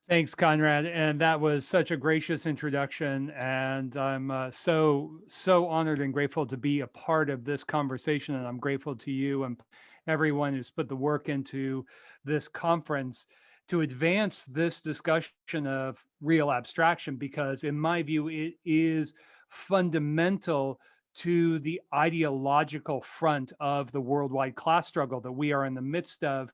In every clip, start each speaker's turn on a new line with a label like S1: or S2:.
S1: Thanks, Conrad. And that was such a gracious introduction. And I'm so honored and grateful to be a part of this conversation. And I'm grateful to you and everyone who's put the work into this conference to advance this discussion of real abstraction, because in my view, it is fundamental to the ideological front of the worldwide class struggle that we are in the midst of,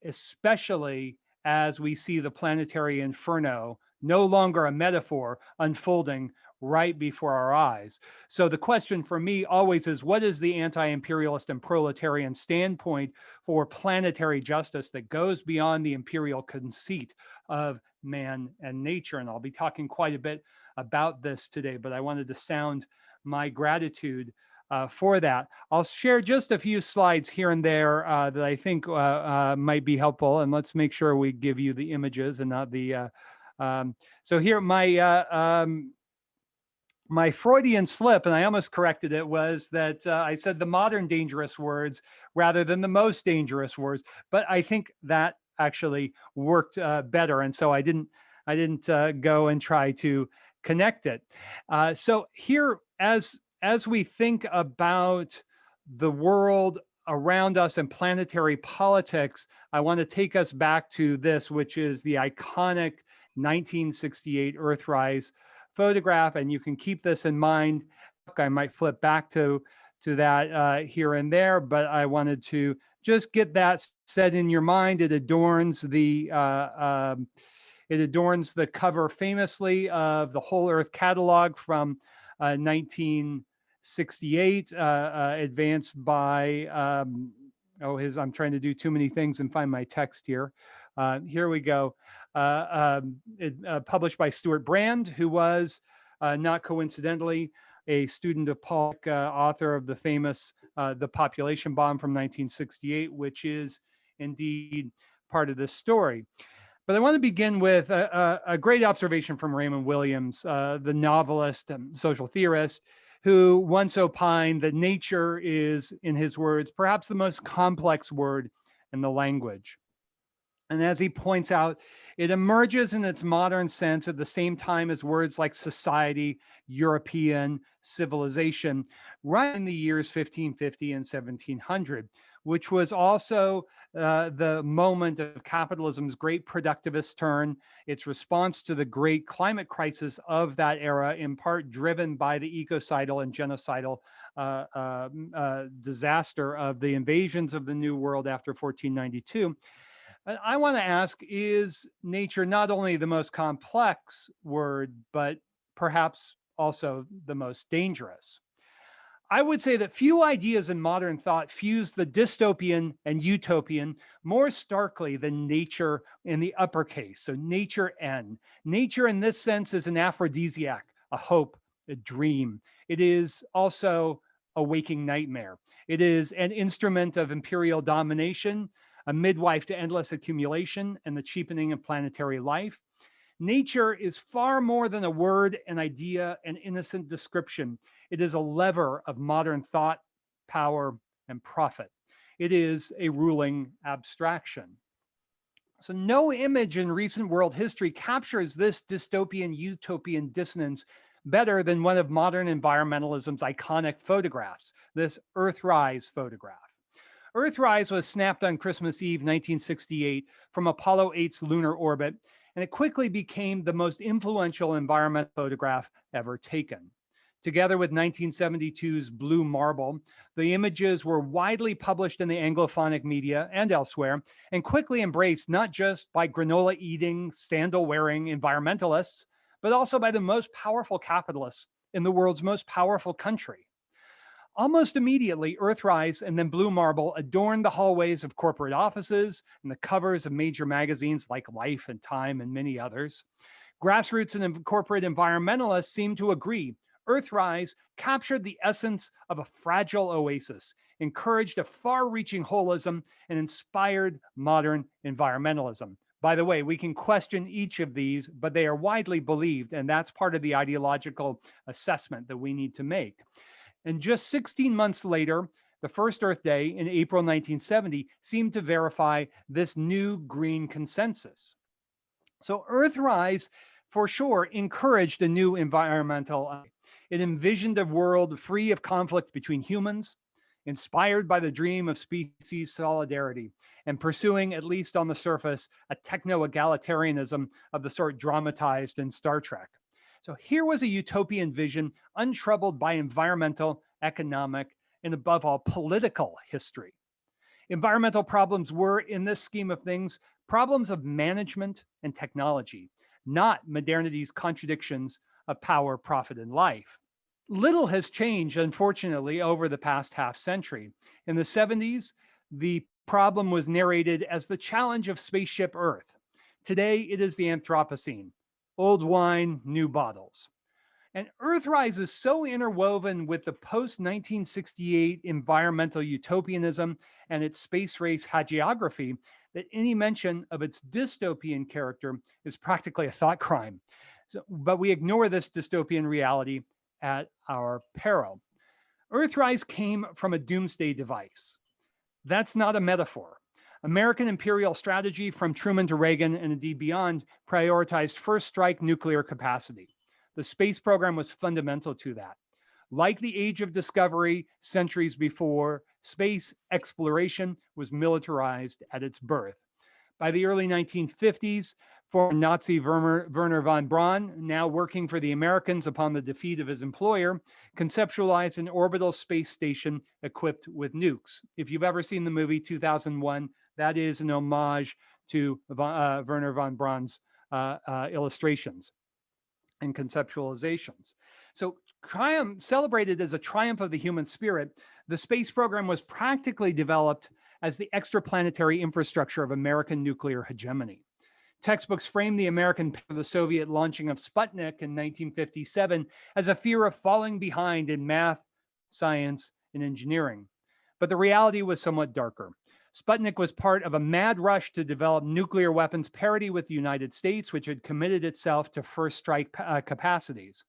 S1: especially as we see the planetary inferno, no longer a metaphor, unfolding right before our eyes. So the question for me always is, what is the anti-imperialist and proletarian standpoint for planetary justice that goes beyond the imperial conceit of man and nature? And I'll be talking quite a bit about this today, but I wanted to sound my gratitude for that. I'll share just a few slides here and there that I think might be helpful, and let's make sure we give you the images and not the. So here, my Freudian slip, and I almost corrected it, was that I said the modern dangerous words rather than the most dangerous words, but I think that actually worked better, and so I didn't go and try to connect it. So here, as we think about the world around us and planetary politics, I want to take us back to this, which is the iconic 1968 Earthrise photograph. And you can keep this in mind. I might flip back to that here and there, but I wanted to just get that set in your mind. It adorns the cover famously of the Whole Earth catalog from 1968, advanced by I'm trying to do too many things and find my text here. Here we go. Published by Stuart Brand, who was not coincidentally a student of Paul, author of the famous The Population Bomb from 1968, which is indeed part of this story. But I want to begin with a great observation from Raymond Williams, the novelist and social theorist, who once opined that nature is, in his words, perhaps the most complex word in the language. And as he points out, it emerges in its modern sense at the same time as words like society, European, civilization, right in the years 1550 and 1700, which was also the moment of capitalism's great productivist turn, its response to the great climate crisis of that era, in part driven by the ecocidal and genocidal disaster of the invasions of the New World after 1492. I want to ask, is nature not only the most complex word, but perhaps also the most dangerous? I would say that few ideas in modern thought fuse the dystopian and utopian more starkly than nature in the uppercase. So, nature N. Nature, in this sense, is an aphrodisiac, a hope, a dream. It is also a waking nightmare. It is an instrument of imperial domination, a midwife to endless accumulation and the cheapening of planetary life. Nature is far more than a word, an idea, an innocent description. It is a lever of modern thought, power, and profit. It is a ruling abstraction. So, no image in recent world history captures this dystopian utopian dissonance better than one of modern environmentalism's iconic photographs, this Earthrise photograph. Earthrise was snapped on Christmas Eve 1968 from Apollo 8's lunar orbit, and it quickly became the most influential environmental photograph ever taken. Together with 1972's Blue Marble, the images were widely published in the Anglophonic media and elsewhere, and quickly embraced not just by granola eating, sandal wearing environmentalists, but also by the most powerful capitalists in the world's most powerful country. Almost immediately, Earthrise and then Blue Marble adorned the hallways of corporate offices and the covers of major magazines like Life and Time and many others. Grassroots and corporate environmentalists seem to agree. Earthrise captured the essence of a fragile oasis, encouraged a far-reaching holism, and inspired modern environmentalism. By the way, we can question each of these, but they are widely believed, and that's part of the ideological assessment that we need to make. And just 16 months later, the first Earth Day in April 1970 seemed to verify this new green consensus. So Earthrise, for sure, encouraged a new environmental. It envisioned a world free of conflict between humans, inspired by the dream of species solidarity, and pursuing, at least on the surface, a techno egalitarianism of the sort dramatized in Star Trek. So here was a utopian vision untroubled by environmental, economic, and above all, political history. Environmental problems were, in this scheme of things, problems of management and technology, not modernity's contradictions of power, profit, and life. Little has changed, unfortunately, over the past half century. In the 70s, the problem was narrated as the challenge of spaceship Earth. Today, it is the Anthropocene, old wine, new bottles. And Earthrise is so interwoven with the post 1968 environmental utopianism and its space race hagiography that any mention of its dystopian character is practically a thought crime. But we ignore this dystopian reality at our peril. Earthrise came from a doomsday device. That's not a metaphor. American imperial strategy from Truman to Reagan and indeed beyond prioritized first strike nuclear capacity. The space program was fundamental to that. Like the age of discovery centuries before, space exploration was militarized at its birth. By the early 1950s, former Nazi Werner von Braun, now working for the Americans upon the defeat of his employer, conceptualized an orbital space station equipped with nukes. If you've ever seen the movie 2001, that is an homage to Werner von Braun's illustrations and conceptualizations. So, celebrated as a triumph of the human spirit, the space program was practically developed as the extraplanetary infrastructure of American nuclear hegemony. Textbooks frame the American the Soviet launching of Sputnik in 1957 as a fear of falling behind in math, science, and engineering. But the reality was somewhat darker. Sputnik was part of a mad rush to develop nuclear weapons parity with the United States, which had committed itself to first strike capacities.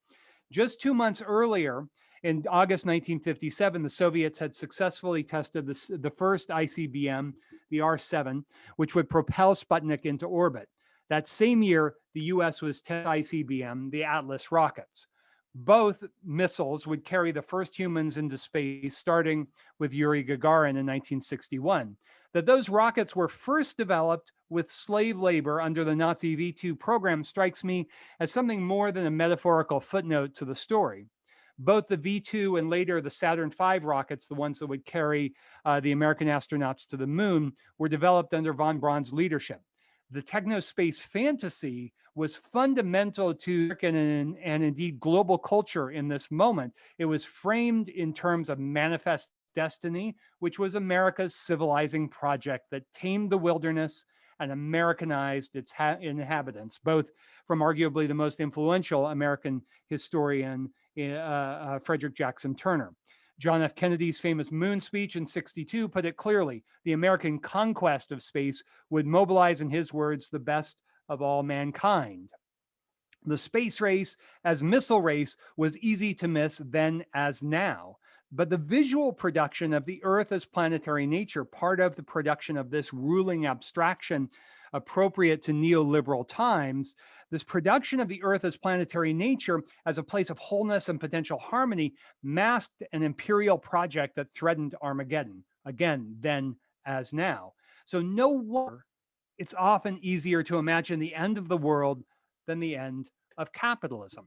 S1: Just 2 months earlier, in August 1957, the Soviets had successfully tested the first ICBM, the R-7, which would propel Sputnik into orbit. That same year, the US was testing ICBM, the Atlas rockets. Both missiles would carry the first humans into space, starting with Yuri Gagarin in 1961. That those rockets were first developed with slave labor under the Nazi V-2 program strikes me as something more than a metaphorical footnote to the story. Both the V-2 and later the Saturn V rockets, the ones that would carry the American astronauts to the moon, were developed under von Braun's leadership. The technospace fantasy was fundamental to American and indeed global culture in this moment. It was framed in terms of manifest destiny, which was America's civilizing project that tamed the wilderness and Americanized its inhabitants, both from arguably the most influential American historian, Frederick Jackson Turner. John F. Kennedy's famous moon speech in 62 put it clearly. The American conquest of space would mobilize, in his words, the best of all mankind. The space race as missile race was easy to miss then as now. But the visual production of the Earth as planetary nature, part of the production of this ruling abstraction appropriate to neoliberal times, this production of the Earth as planetary nature as a place of wholeness and potential harmony masked an imperial project that threatened Armageddon, again, then as now. So no wonder it's often easier to imagine the end of the world than the end of capitalism.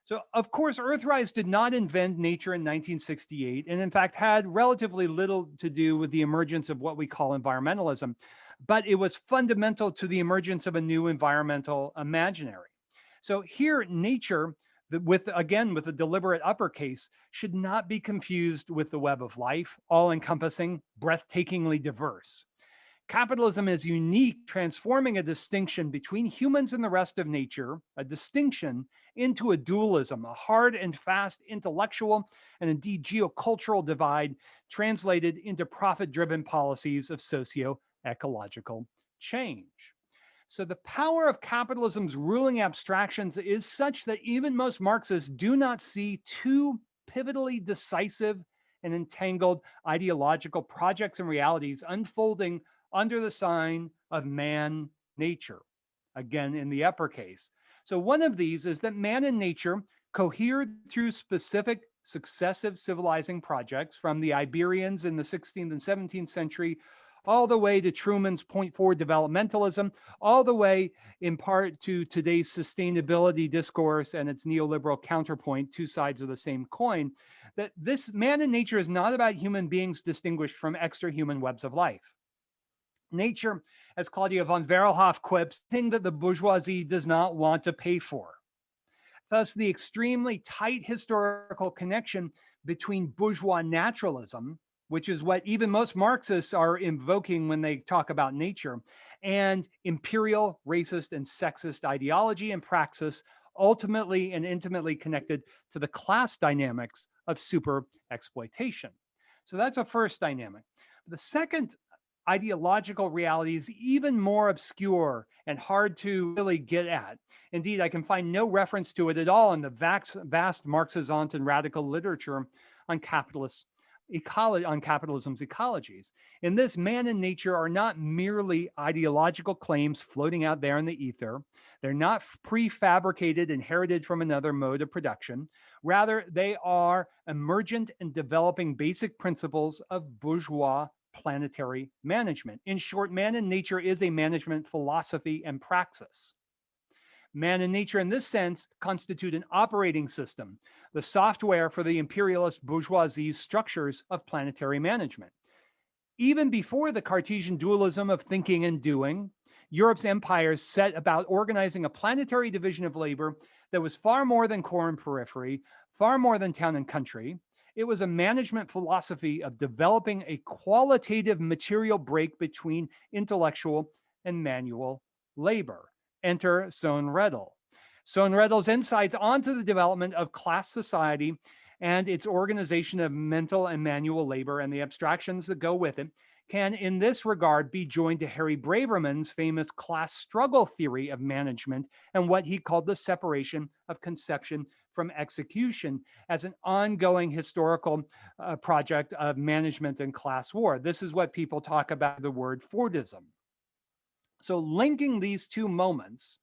S1: So, of course, Earthrise did not invent nature in 1968, and in fact had relatively little to do with the emergence of what we call environmentalism, but it was fundamental to the emergence of a new environmental imaginary. So here, nature, with again with a deliberate uppercase, should not be confused with the web of life, all-encompassing, breathtakingly diverse. Capitalism is unique, transforming a distinction between humans and the rest of nature, a distinction, into a dualism, a hard and fast intellectual and indeed geocultural divide translated into profit-driven policies of socio-ecological change. So the power of capitalism's ruling abstractions is such that even most Marxists do not see two pivotally decisive and entangled ideological projects and realities unfolding under the sign of man nature. again in the uppercase. So one of these is that man and nature cohered through specific successive civilizing projects from the Iberians in the 16th and 17th century all the way to Truman's point forward developmentalism, all the way in part to today's sustainability discourse and its neoliberal counterpoint, two sides of the same coin, that this man and nature is not about human beings distinguished from extra-human webs of life. Nature, as Claudia von Verhoeff quips, thing that the bourgeoisie does not want to pay for. Thus, the extremely tight historical connection between bourgeois naturalism, which is what even most Marxists are invoking when they talk about nature, and imperial, racist, and sexist ideology and praxis, ultimately and intimately connected to the class dynamics of super exploitation. So that's a first dynamic. The second ideological reality is even more obscure and hard to really get at. Indeed, I can find no reference to it at all in the vast Marxist and radical literature on capitalism's ecologies. In this, man and nature are not merely ideological claims floating out there in the ether. They're not prefabricated, inherited from another mode of production. Rather, they are emergent and developing basic principles of bourgeois planetary management. In short, man and nature is a management philosophy and praxis. Man and nature, in this sense, constitute an operating system, the software for the imperialist bourgeoisie's structures of planetary management. Even before the Cartesian dualism of thinking and doing, Europe's empires set about organizing a planetary division of labor that was far more than core and periphery, far more than town and country. It was a management philosophy of developing a qualitative material break between intellectual and manual labor. Enter Sohn-Redl. Sohn-Redl's insights onto the development of class society and its organization of mental and manual labor and the abstractions that go with it can, in this regard, be joined to Harry Braverman's famous class struggle theory of management and what he called the separation of conception from execution as an ongoing historical project of management and class war. This is what people talk about the word Fordism. So linking these two moments,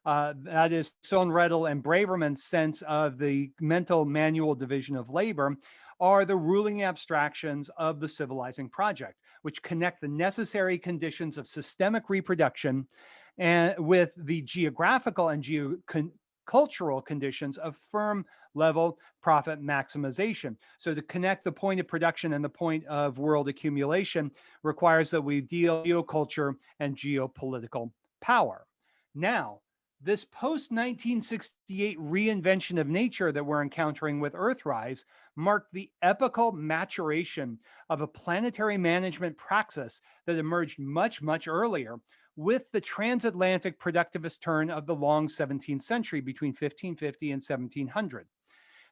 S1: that is Sohn-Redl and Braverman's sense of the mental manual division of labor, are the ruling abstractions of the civilizing project, which connect the necessary conditions of systemic reproduction and with the geographical and cultural conditions of firm level profit maximization. So to connect the point of production and the point of world accumulation requires that we deal geoculture and geopolitical power. Now, this post-1968 reinvention of nature that we're encountering with Earthrise marked the epochal maturation of a planetary management praxis that emerged much, much earlier with the transatlantic productivist turn of the long 17th century between 1550 and 1700.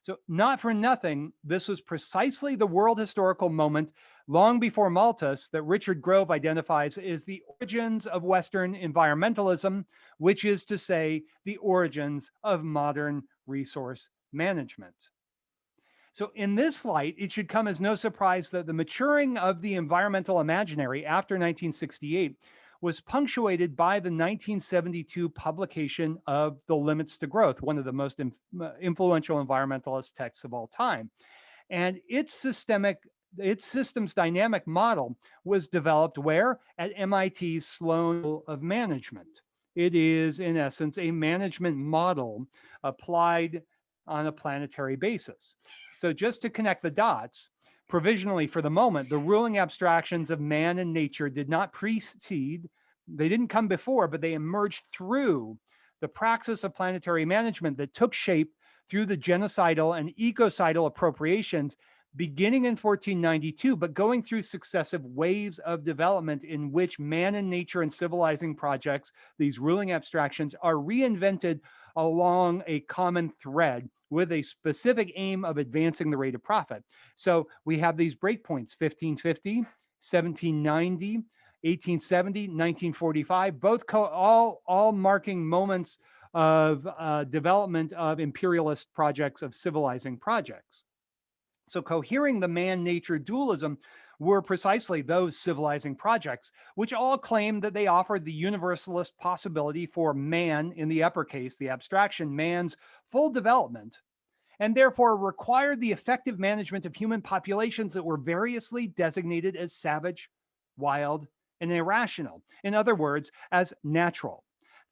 S1: So not for nothing, this was precisely the world historical moment long before Malthus that Richard Grove identifies as the origins of Western environmentalism, which is to say, the origins of modern resource management. So in this light, it should come as no surprise that the maturing of the environmental imaginary after 1968 was punctuated by the 1972 publication of The Limits to Growth, one of the most influential environmentalist texts of all time. And its systems dynamic model was developed where? At MIT's Sloan School of Management. It is, in essence, a management model applied on a planetary basis. So just to connect the dots, provisionally for the moment, the ruling abstractions of man and nature did not precede, they didn't come before, but they emerged through the praxis of planetary management that took shape through the genocidal and ecocidal appropriations beginning in 1492, but going through successive waves of development in which man and nature and civilizing projects, these ruling abstractions, are reinvented along a common thread with a specific aim of advancing the rate of profit. So we have these breakpoints, 1550, 1790, 1870, 1945, both all marking moments of development of imperialist projects, of civilizing projects. So, cohering the man nature dualism were precisely those civilizing projects, which all claimed that they offered the universalist possibility for man, in the uppercase, the abstraction, man's full development, and therefore required the effective management of human populations that were variously designated as savage, wild, and irrational. In other words, as natural.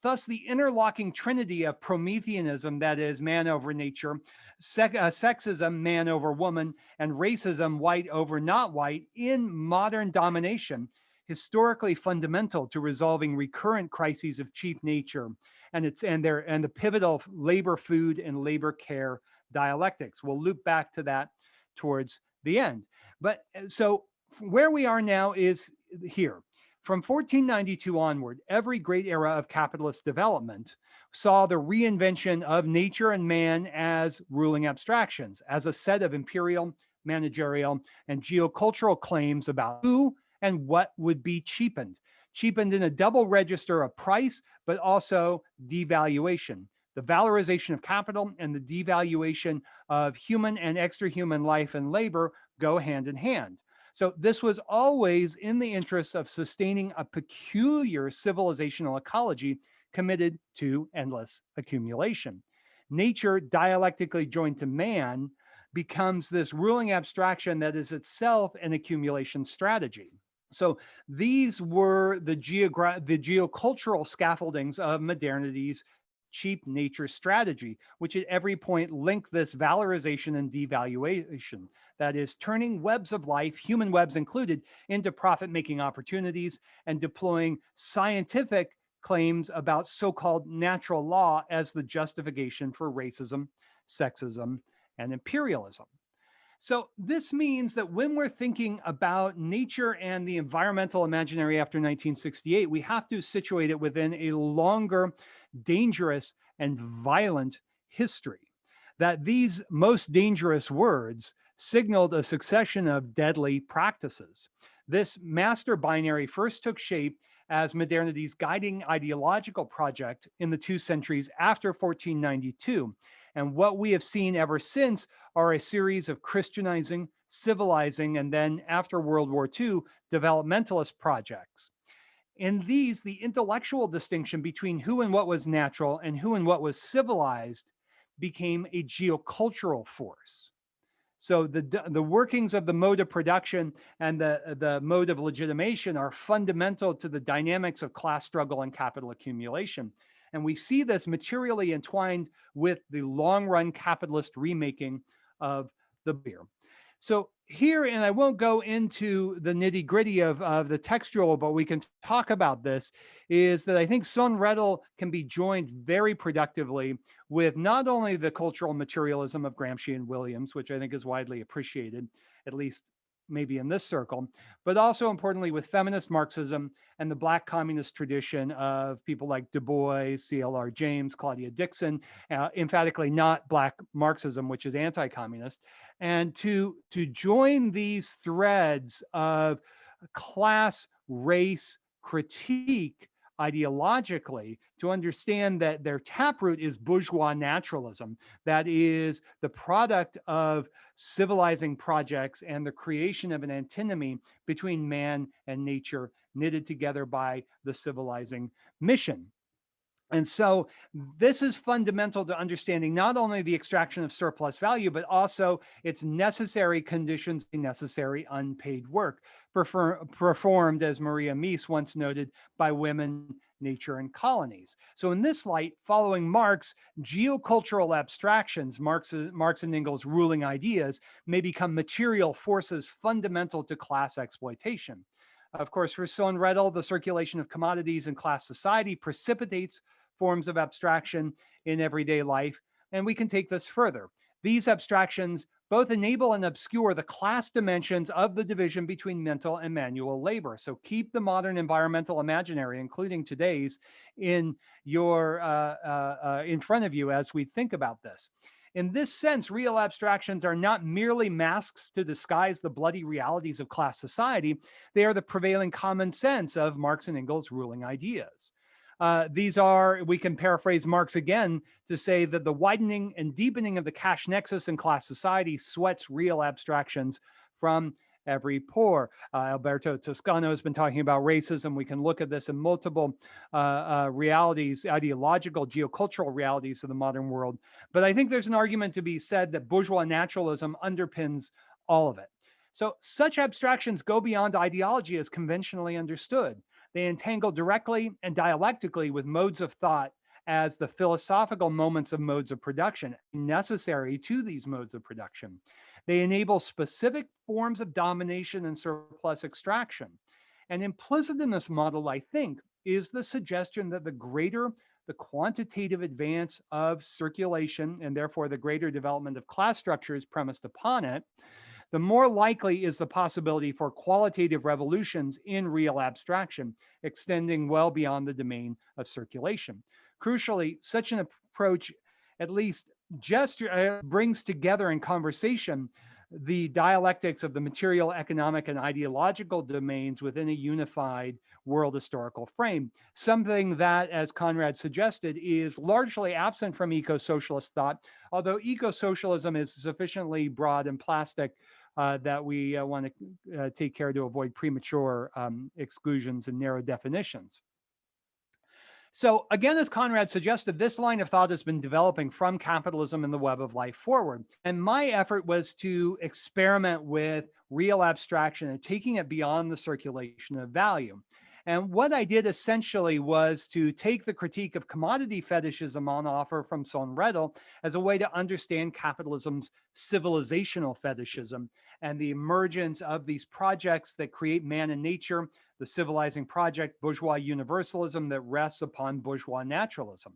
S1: Thus, the interlocking trinity of Prometheanism, that is, man over nature, sexism, man over woman, and racism, white over not white, in modern domination, historically fundamental to resolving recurrent crises of cheap nature and the pivotal labor, food, and labor care dialectics. We'll loop back to that towards the end. But so where we are now is here. From 1492 onward, every great era of capitalist development saw the reinvention of nature and man as ruling abstractions, as a set of imperial, managerial, and geocultural claims about who and what would be cheapened in a double register of price, but also devaluation. The valorization of capital and the devaluation of human and extra-human life and labor go hand in hand. So this was always in the interests of sustaining a peculiar civilizational ecology committed to endless accumulation. Nature, dialectically joined to man, becomes this ruling abstraction that is itself an accumulation strategy. So these were the geocultural scaffoldings of modernity's cheap nature strategy, which at every point link this valorization and devaluation. That is, turning webs of life, human webs included, into profit-making opportunities and deploying scientific claims about so-called natural law as the justification for racism, sexism, and imperialism. So this means that when we're thinking about nature and the environmental imaginary after 1968, we have to situate it within a longer, dangerous, and violent history. That these most dangerous words signaled a succession of deadly practices. This master binary first took shape as modernity's guiding ideological project in the 2 centuries after 1492. And what we have seen ever since are a series of Christianizing, civilizing, and then after World War II, developmentalist projects. In these, the intellectual distinction between who and what was natural and who and what was civilized became a geocultural force. So the workings of the mode of production and the mode of legitimation are fundamental to the dynamics of class struggle and capital accumulation. And we see this materially entwined with the long run capitalist remaking of the beer. So here, and I won't go into the nitty gritty of the textual, but we can talk about this, is that I think Son Rettel can be joined very productively with not only the cultural materialism of Gramsci and Williams, which I think is widely appreciated, at least maybe in this circle, but also importantly with feminist Marxism and the Black communist tradition of people like Du Bois, C.L.R. James, Claudia Dixon, emphatically not Black Marxism, which is anti-communist, and to join these threads of class, race, critique ideologically to understand that their taproot is bourgeois naturalism, that is the product of civilizing projects and the creation of an antinomy between man and nature knitted together by the civilizing mission. And so this is fundamental to understanding not only the extraction of surplus value, but also its necessary conditions, necessary unpaid work performed, as Maria Mies once noted, by women, nature, and colonies. So in this light, following Marx, geocultural abstractions, Marx and Engels' ruling ideas, may become material forces fundamental to class exploitation. Of course, for Son Rettel, the circulation of commodities in class society precipitates forms of abstraction in everyday life. And we can take this further. These abstractions both enable and obscure the class dimensions of the division between mental and manual labor. So keep the modern environmental imaginary, including today's, in front of you as we think about this. In this sense, real abstractions are not merely masks to disguise the bloody realities of class society. They are the prevailing common sense of Marx and Engels' ruling ideas. We can paraphrase Marx again to say that the widening and deepening of the cash nexus in class society sweats real abstractions from every pore. Alberto Toscano has been talking about racism. We can look at this in multiple realities, ideological, geocultural realities of the modern world. But I think there's an argument to be said that bourgeois naturalism underpins all of it. So such abstractions go beyond ideology as conventionally understood. They entangle directly and dialectically with modes of thought as the philosophical moments of modes of production necessary to these modes of production. They enable specific forms of domination and surplus extraction. And implicit in this model, I think, is the suggestion that the greater the quantitative advance of circulation, and therefore the greater development of class structures premised upon it, the more likely is the possibility for qualitative revolutions in real abstraction, extending well beyond the domain of circulation. Crucially, such an approach at least brings together in conversation the dialectics of the material, economic, and ideological domains within a unified world historical frame. Something that, as Conrad suggested, is largely absent from eco-socialist thought, although eco-socialism is sufficiently broad and plastic that we want to take care to avoid premature exclusions and narrow definitions. So again, as Conrad suggested, this line of thought has been developing from capitalism and the web of life forward. And my effort was to experiment with real abstraction and taking it beyond the circulation of value. And what I did essentially was to take the critique of commodity fetishism on offer from Son Redl as a way to understand capitalism's civilizational fetishism and the emergence of these projects that create man and nature, the civilizing project, bourgeois universalism that rests upon bourgeois naturalism.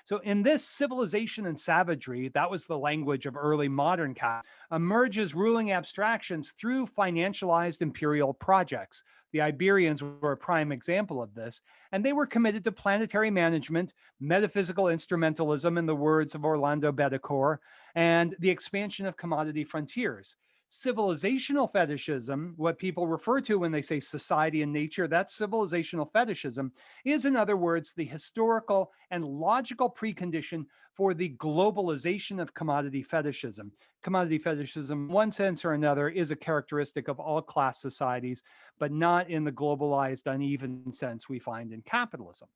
S1: So in this civilization and savagery, that was the language of early modern cap, emerges ruling abstractions through financialized imperial projects. The Iberians were a prime example of this, and they were committed to planetary management, metaphysical instrumentalism, in the words of Orlando Betancourt, and the expansion of commodity frontiers. Civilizational fetishism, what people refer to when they say society and nature, that's civilizational fetishism, is, in other words, the historical and logical precondition for the globalization of commodity fetishism. Commodity fetishism, in one sense or another, is a characteristic of all class societies, but not in the globalized, uneven sense we find in capitalism.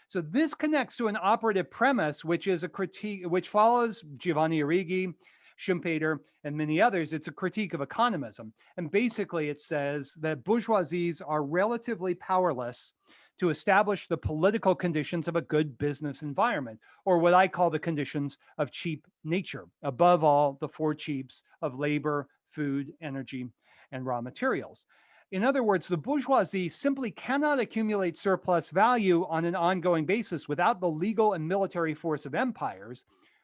S1: So this connects to an operative premise, which is a critique, which follows Giovanni Arrighi, Schumpeter, and many others. It's a critique of economism. And basically it says that bourgeoisies are relatively powerless to establish the political conditions of a good business environment, or what I call the conditions of cheap nature. Above all, the four cheaps of labor, food, energy, and raw materials. In other words, the bourgeoisie simply cannot accumulate surplus value on an ongoing basis without the legal and military force of empires,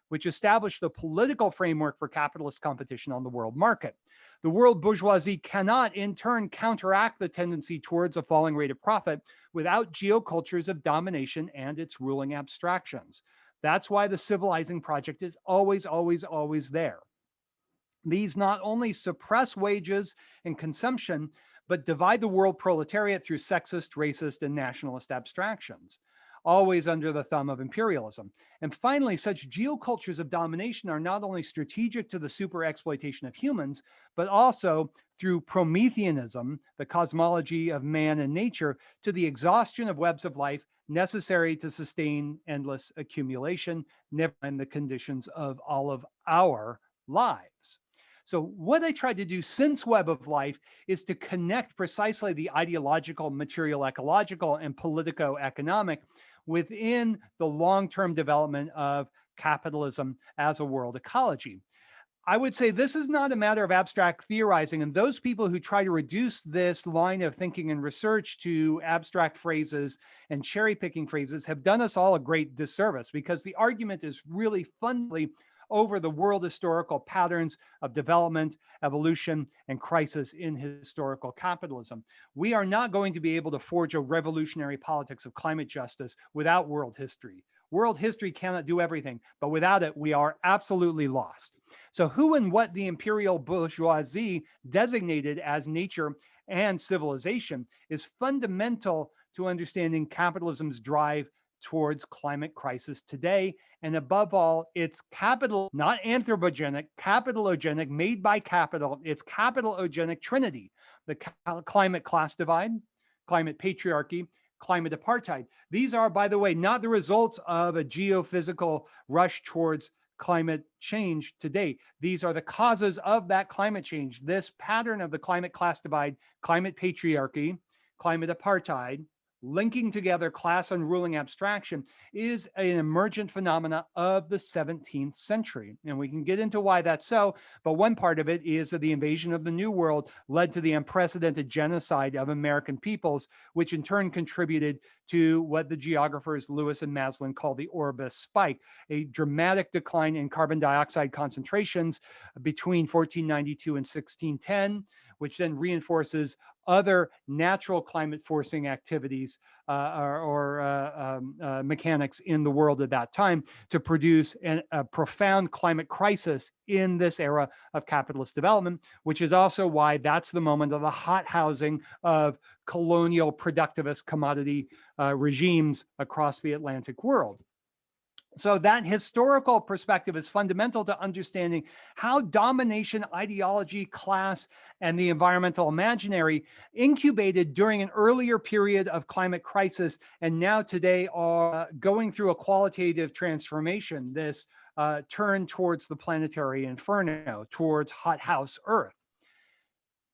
S1: which established the political framework for capitalist competition on the world market. The world bourgeoisie cannot, in turn, counteract the tendency towards a falling rate of profit without geocultures of domination and its ruling abstractions. That's why the civilizing project is always, always, always there. These not only suppress wages and consumption, but divide the world proletariat through sexist, racist, and nationalist abstractions, always under the thumb of imperialism. And finally, such geocultures of domination are not only strategic to the super exploitation of humans, but also through Prometheanism, the cosmology of man and nature, to the exhaustion of webs of life necessary to sustain endless accumulation, never mind the conditions of all of our lives. So what I tried to do since Web of Life is to connect precisely the ideological, material, ecological, and politico-economic within the long-term development of capitalism as a world ecology. I would say this is not a matter of abstract theorizing, and those people who try to reduce this line of thinking and research to abstract phrases and cherry-picking phrases have done us all a great disservice, because the argument is really fundamentally over the world historical patterns of development, evolution, and crisis in historical capitalism. We are not going to be able to forge a revolutionary politics of climate justice without world history. World history cannot do everything, but without it, we are absolutely lost. So who and what the imperial bourgeoisie designated as nature and civilization is fundamental to understanding capitalism's drive towards climate crisis today. And above all, it's capital, not anthropogenic, capitalogenic, made by capital. It's capitalogenic trinity, the climate class divide, climate patriarchy, climate apartheid. These are, by the way, not the results of a geophysical rush towards climate change today. These are the causes of that climate change. This pattern of the climate class divide, climate patriarchy, climate apartheid, linking together class and ruling abstraction is an emergent phenomena of the 17th century. And we can get into why that's so, but one part of it is that the invasion of the New World led to the unprecedented genocide of American peoples, which in turn contributed to what the geographers Lewis and Maslin call the Orbis spike, a dramatic decline in carbon dioxide concentrations between 1492 and 1610, which then reinforces other natural climate forcing activities or mechanics in the world at that time to produce a profound climate crisis in this era of capitalist development, which is also why that's the moment of the hot housing of colonial productivist commodity regimes across the Atlantic world. So that historical perspective is fundamental to understanding how domination, ideology, class, and the environmental imaginary incubated during an earlier period of climate crisis and now today are going through a qualitative transformation, this turn towards the planetary inferno, towards hothouse Earth.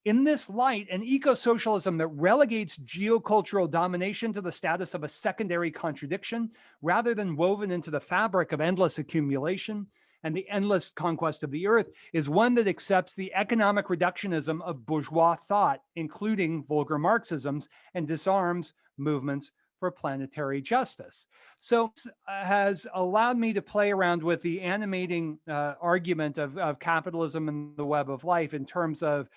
S1: In this light, an eco-socialism that relegates geocultural domination to the status of a secondary contradiction, rather than woven into the fabric of endless accumulation and the endless conquest of the earth, is one that accepts the economic reductionism of bourgeois thought, including vulgar Marxisms, and disarms movements for planetary justice. So has allowed me to play around with the animating argument of capitalism and the web of life in terms of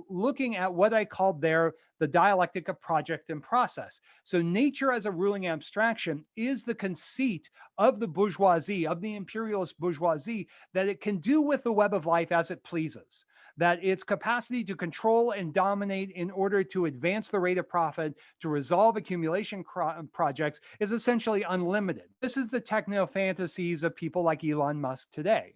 S1: looking at what I called there the dialectic of project and process. So nature as a ruling abstraction is the conceit of the bourgeoisie, of the imperialist bourgeoisie, that it can do with the web of life as it pleases, that its capacity to control and dominate in order to advance the rate of profit, to resolve accumulation projects is essentially unlimited. This is the techno fantasies of people like Elon Musk today.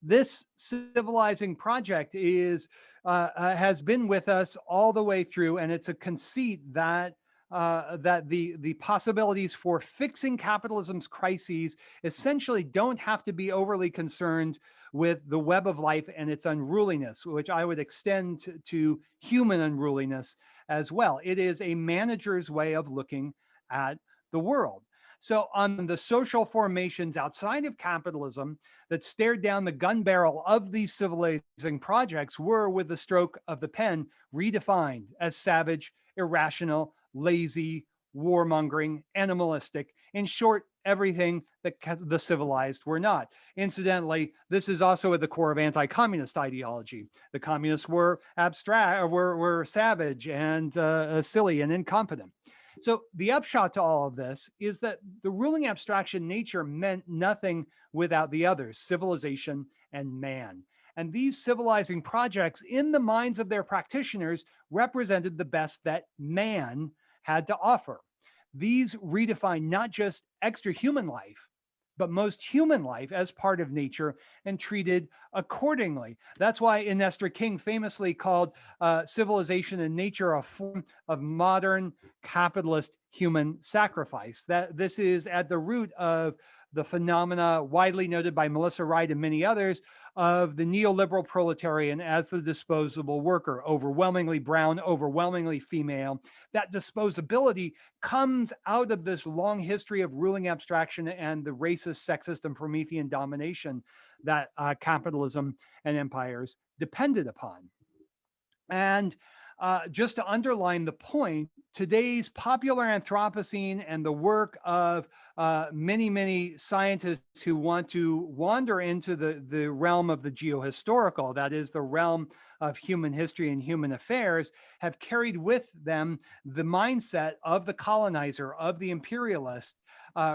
S1: This civilizing project has been with us all the way through, and it's a conceit that the possibilities for fixing capitalism's crises essentially don't have to be overly concerned with the web of life and its unruliness, which I would extend to human unruliness as well. It is a manager's way of looking at the world. So on the social formations outside of capitalism that stared down the gun barrel of these civilizing projects were, with the stroke of the pen, redefined as savage, irrational, lazy, warmongering, animalistic. In short, everything that the civilized were not. Incidentally, this is also at the core of anti-communist ideology. The communists were abstract, or were savage and silly and incompetent. So the upshot to all of this is that the ruling abstraction nature meant nothing without the others, civilization and man. And these civilizing projects, in the minds of their practitioners, represented the best that man had to offer. These redefined not just extra human life, but most human life as part of nature and treated accordingly. That's why Nestor King famously called civilization and nature a form of modern capitalist human sacrifice. That this is at the root of the phenomena widely noted by Melissa Wright and many others of the neoliberal proletarian as the disposable worker, overwhelmingly brown, overwhelmingly female. That disposability comes out of this long history of ruling abstraction and the racist, sexist, and Promethean domination that capitalism and empires depended upon. And just to underline the point, today's popular Anthropocene and the work of many, many scientists who want to wander into the realm of the geohistorical, that is the realm of human history and human affairs, have carried with them the mindset of the colonizer, of the imperialist,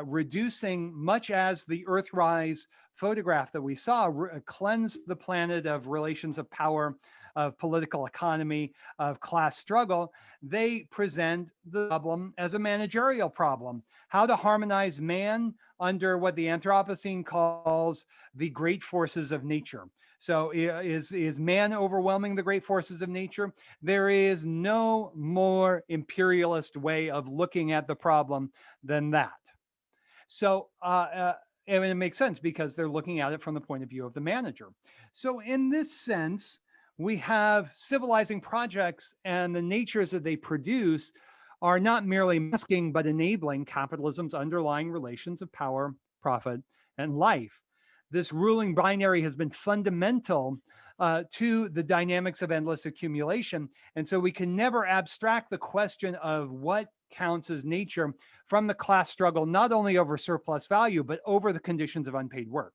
S1: reducing, much as the Earthrise photograph that we saw cleansed the planet of relations of power, of political economy, of class struggle, they present the problem as a managerial problem. How to harmonize man under what the Anthropocene calls the great forces of nature. So is man overwhelming the great forces of nature? There is no more imperialist way of looking at the problem than that. So, and it makes sense because they're looking at it from the point of view of the manager. So, in this sense, we have civilizing projects, and the natures that they produce are not merely masking but enabling capitalism's underlying relations of power, profit, and life. This ruling binary has been fundamental to the dynamics of endless accumulation. And so we can never abstract the question of what counts as nature from the class struggle, not only over surplus value, but over the conditions of unpaid work.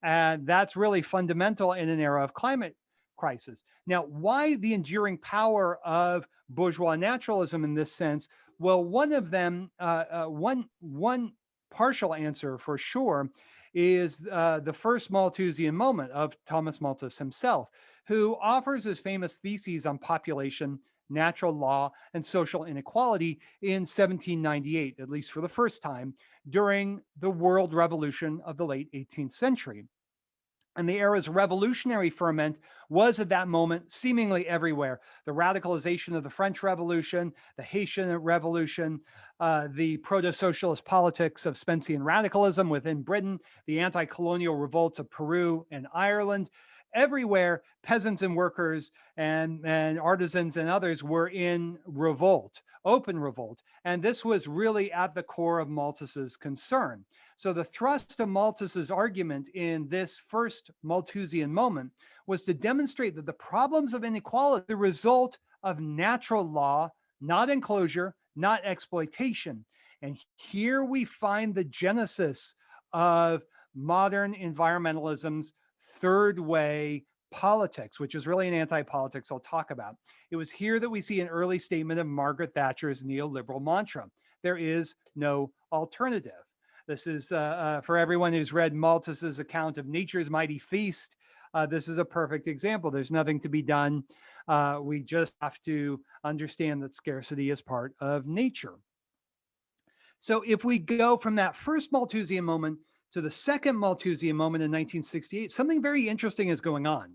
S1: And that's really fundamental in an era of climate crisis. Now, why the enduring power of bourgeois naturalism in this sense? Well, one of them, one partial answer for sure, is the first Malthusian moment of Thomas Malthus himself, who offers his famous theses on population, natural law, and social inequality in 1798, at least for the first time, during the world revolution of the late 18th century. And the era's revolutionary ferment was at that moment seemingly everywhere. The radicalization of the French Revolution, the Haitian Revolution, the proto socialist politics of Spencean radicalism within Britain, the anti colonial revolts of Peru and Ireland. Everywhere, peasants and workers and artisans and others were in revolt, open revolt. And this was really at the core of Malthus's concern. So the thrust of Malthus's argument in this first Malthusian moment was to demonstrate that the problems of inequality are the result of natural law, not enclosure, not exploitation. And here we find the genesis of modern environmentalism's third way politics, which is really an anti-politics I'll talk about. It was here that we see an early statement of Margaret Thatcher's neoliberal mantra: there is no alternative. This is for everyone who's read Malthus's account of Nature's Mighty Feast. This is a perfect example. There's nothing to be done. We just have to understand that scarcity is part of nature. So if we go from that first Malthusian moment to the second Malthusian moment in 1968, something very interesting is going on.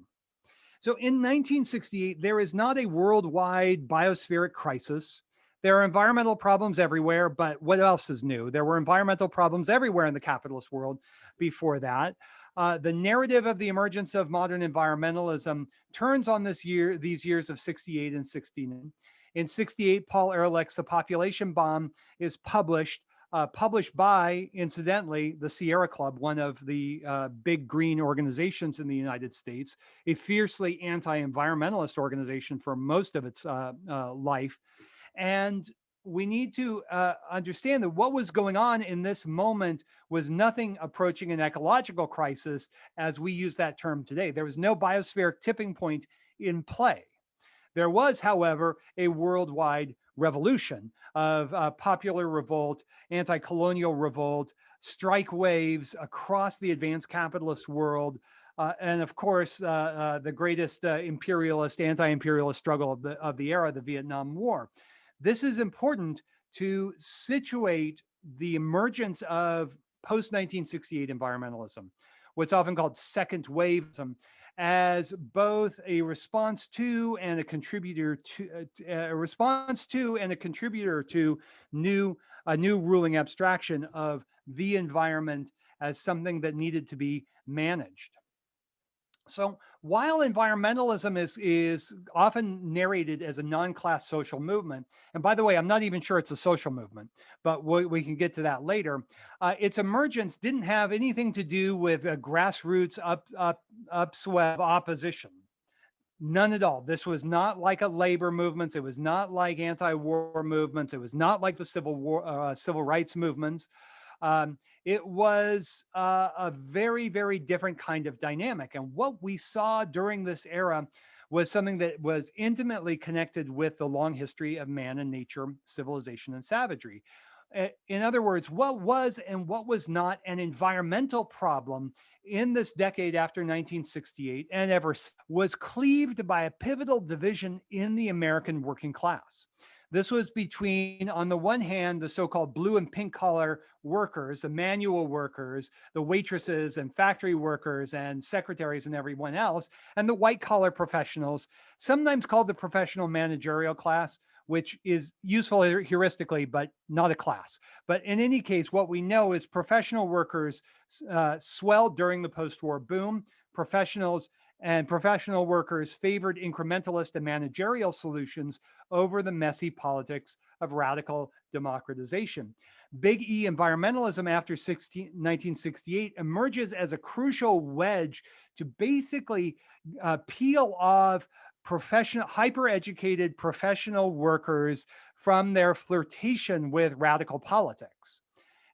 S1: So in 1968, there is not a worldwide biospheric crisis. There are environmental problems everywhere, but what else is new? There were environmental problems everywhere in the capitalist world before that. The narrative of the emergence of modern environmentalism turns on these years of 68 and 69. In 68, Paul Ehrlich's The Population Bomb is published by, incidentally, the Sierra Club, one of the big green organizations in the United States, a fiercely anti-environmentalist organization for most of its life. And we need to understand that what was going on in this moment was nothing approaching an ecological crisis as we use that term today. There was no biospheric tipping point in play. There was, however, a worldwide revolution of popular revolt, anti-colonial revolt, strike waves across the advanced capitalist world, and of course, the greatest imperialist, anti-imperialist struggle of the era, the Vietnam War. This is important to situate the emergence of post-1968 environmentalism, what's often called second waveism, as both a response to and a contributor to a new ruling abstraction of the environment as something that needed to be managed. So while environmentalism is often narrated as a non-class social movement, and by the way, I'm not even sure it's a social movement, but we can get to that later. Its emergence didn't have anything to do with a grassroots upswell of opposition. None at all. This was not like a labor movement. It was not like anti-war movements. It was not like the civil rights movements. It was a very, very different kind of dynamic. And what we saw during this era was something that was intimately connected with the long history of man and nature, civilization and savagery. In other words, what was and what was not an environmental problem in this decade after 1968 and was cleaved by a pivotal division in the American working class. This was between, on the one hand, the so-called blue and pink collar workers, the manual workers, the waitresses and factory workers and secretaries and everyone else, and the white collar professionals, sometimes called the professional managerial class, which is useful heuristically, but not a class. But in any case, what we know is professional workers swelled during the post-war boom. Professional workers favored incrementalist and managerial solutions over the messy politics of radical democratization. Big E environmentalism after 1968 emerges as a crucial wedge to basically peel off hyper-educated professional workers from their flirtation with radical politics.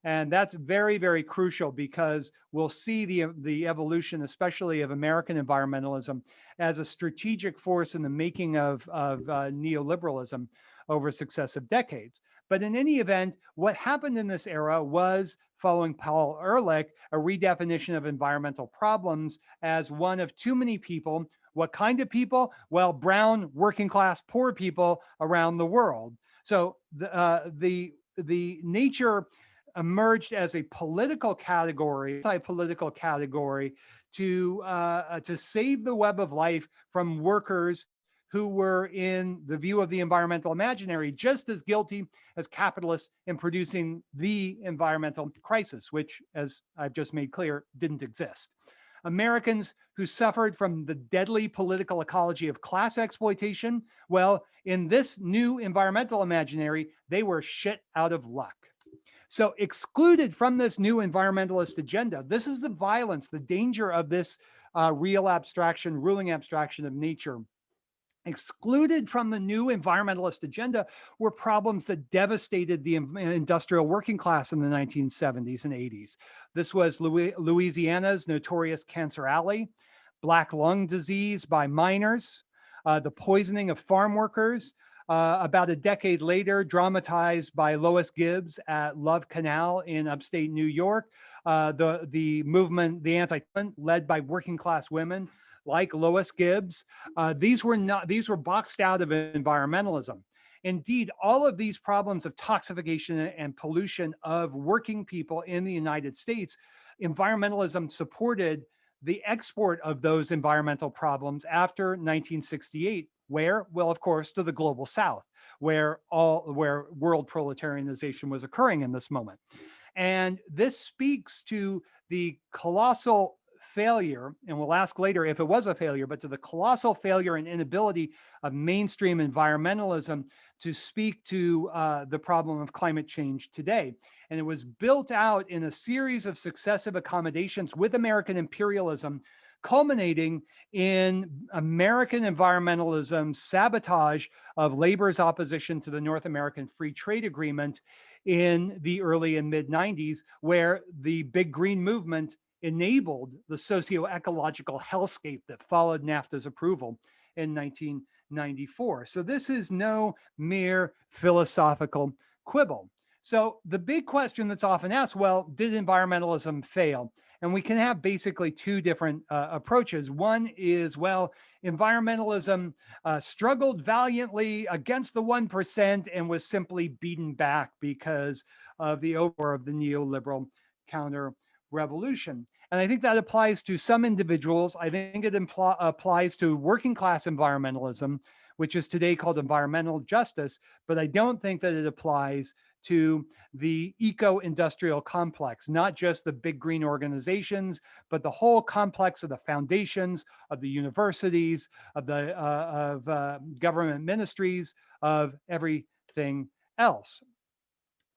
S1: And that's very, very crucial because we'll see the evolution, especially of American environmentalism, as a strategic force in the making of neoliberalism over successive decades. But in any event, what happened in this era was, following Paul Ehrlich, a redefinition of environmental problems as one of too many people. What kind of people? Well, brown, working class, poor people around the world. So the nature emerged as a political category, anti-political category, to save the web of life from workers who were, in the view of the environmental imaginary, just as guilty as capitalists in producing the environmental crisis, which, as I've just made clear, didn't exist. Americans who suffered from the deadly political ecology of class exploitation, well, in this new environmental imaginary, they were shit out of luck. So excluded from this new environmentalist agenda, this is the violence, the danger of this real abstraction, ruling abstraction of nature. Excluded from the new environmentalist agenda were problems that devastated the industrial working class in the 1970s and 80s. This was Louisiana's notorious Cancer Alley, black lung disease by miners, the poisoning of farm workers, about a decade later, dramatized by Lois Gibbs at Love Canal in upstate New York. The movement, the anti-movement, led by working class women like Lois Gibbs. These were boxed out of environmentalism. Indeed, all of these problems of toxification and pollution of working people in the United States, environmentalism supported the export of those environmental problems after 1968. Where? Well, of course, to the global South, where world proletarianization was occurring in this moment. And this speaks to the colossal failure, and we'll ask later if it was a failure, but to the colossal failure and inability of mainstream environmentalism to speak to the problem of climate change today. And it was built out in a series of successive accommodations with American imperialism, culminating in American environmentalism's sabotage of labor's opposition to the North American Free Trade Agreement in the early and mid 90s, where the Big Green Movement enabled the socio-ecological hellscape that followed NAFTA's approval in 1994. So this is no mere philosophical quibble. So the big question that's often asked, well, did environmentalism fail? And we can have basically two different approaches. One is, well, environmentalism struggled valiantly against the 1% and was simply beaten back because of the overthrow of the neoliberal counter-revolution. And I think that applies to some individuals. I think it applies to working class environmentalism, which is today called environmental justice, but I don't think that it applies to the eco-industrial complex, not just the big green organizations, but the whole complex of the foundations, of the universities, of the government ministries, of everything else.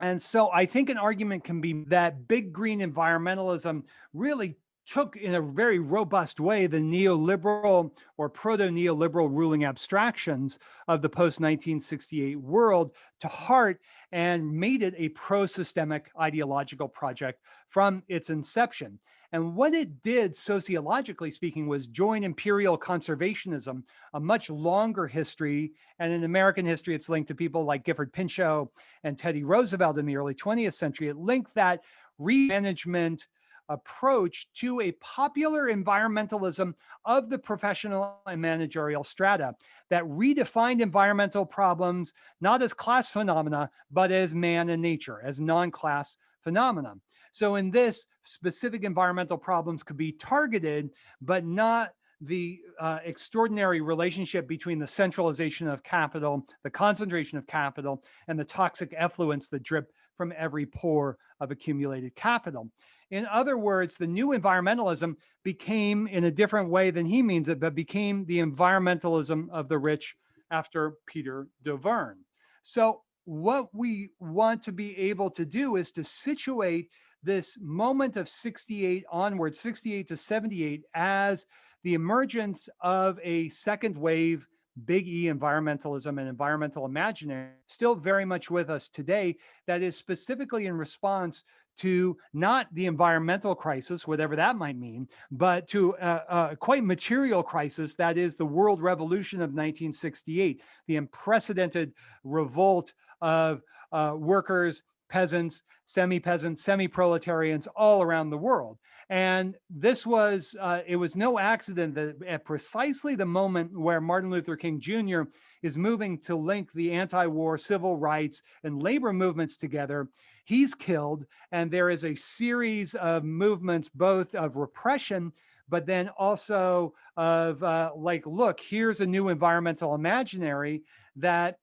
S1: And so I think an argument can be that big green environmentalism really took, in a very robust way, the neoliberal or proto-neoliberal ruling abstractions of the post-1968 world to heart and made it a pro-systemic ideological project from its inception. And what it did, sociologically speaking, was join imperial conservationism, a much longer history. And in American history, it's linked to people like Gifford Pinchot and Teddy Roosevelt in the early 20th century. It linked that remanagement approach to a popular environmentalism of the professional and managerial strata that redefined environmental problems not as class phenomena, but as man and nature, as non class phenomena. So, in this, specific environmental problems could be targeted, but not the extraordinary relationship between the centralization of capital, the concentration of capital, and the toxic effluents that drip from every pore of accumulated capital. In other words, the new environmentalism became, in a different way than he means it, but became the environmentalism of the rich after Peter Doverne. So, what we want to be able to do is to situate this moment of 68 onward, 68 to 78, as the emergence of a second wave big E environmentalism and environmental imaginary still very much with us today, that is specifically in response to not the environmental crisis, whatever that might mean, but to a quite material crisis, that is the world revolution of 1968, the unprecedented revolt of workers, peasants, semi-peasants, semi-proletarians all around the world. And this was, it was no accident that at precisely the moment where Martin Luther King Jr. is moving to link the anti-war civil rights and labor movements together, he's killed. And there is a series of movements, both of repression, but then also of like, look, here's a new environmental imaginary that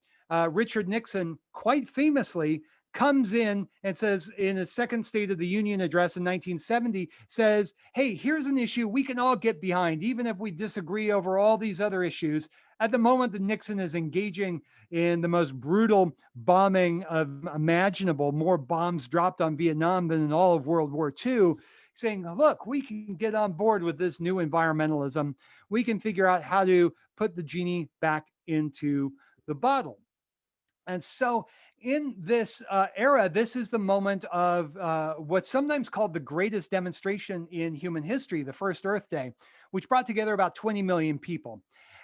S1: Richard Nixon quite famously comes in and says in a second State of the Union address in 1970, says, hey, here's an issue we can all get behind, even if we disagree over all these other issues. At the moment that Nixon is engaging in the most brutal bombing of imaginable, more bombs dropped on Vietnam than in all of World War II, saying, look, we can get on board with this new environmentalism. We can figure out how to put the genie back into the bottle. And so in this era, this is the moment of what's sometimes called the greatest demonstration in human history, the first Earth Day, which brought together about 20 million people.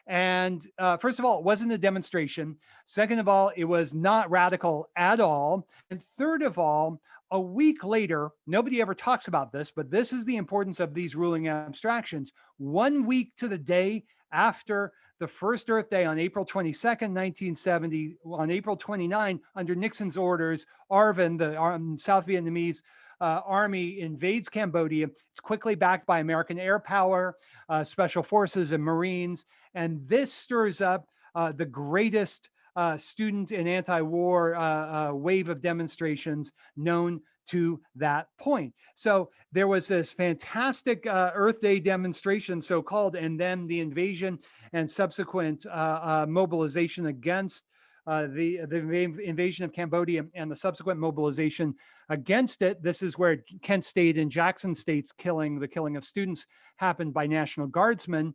S1: And first of all, it wasn't a demonstration. Second of all, it was not radical at all. And third of all, a week later, nobody ever talks about this, but this is the importance of these ruling abstractions. 1 week to the day after the first Earth Day on April 22nd, 1970, on April 29, under Nixon's orders, ARVN, the South Vietnamese army, invades Cambodia. It's quickly backed by American air power, special forces, and Marines. And this stirs up the greatest student and anti-war wave of demonstrations known to that point. So there was this fantastic Earth Day demonstration, so-called, and then the invasion and subsequent mobilization against the invasion of Cambodia and the subsequent mobilization against it. This is where Kent State and Jackson State's the killing of students, happened by National Guardsmen,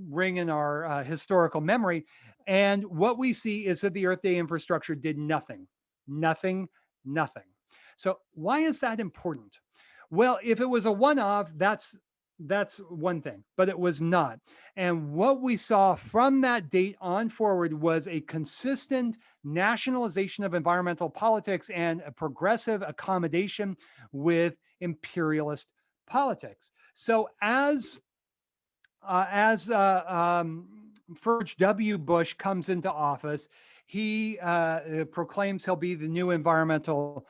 S1: ring in our historical memory. And what we see is that the Earth Day infrastructure did nothing. So why is that important? Well, if it was a one-off, that's one thing, but it was not. And what we saw from that date on forward was a consistent nationalization of environmental politics and a progressive accommodation with imperialist politics. So as George W. Bush comes into office, he proclaims he'll be the new environmental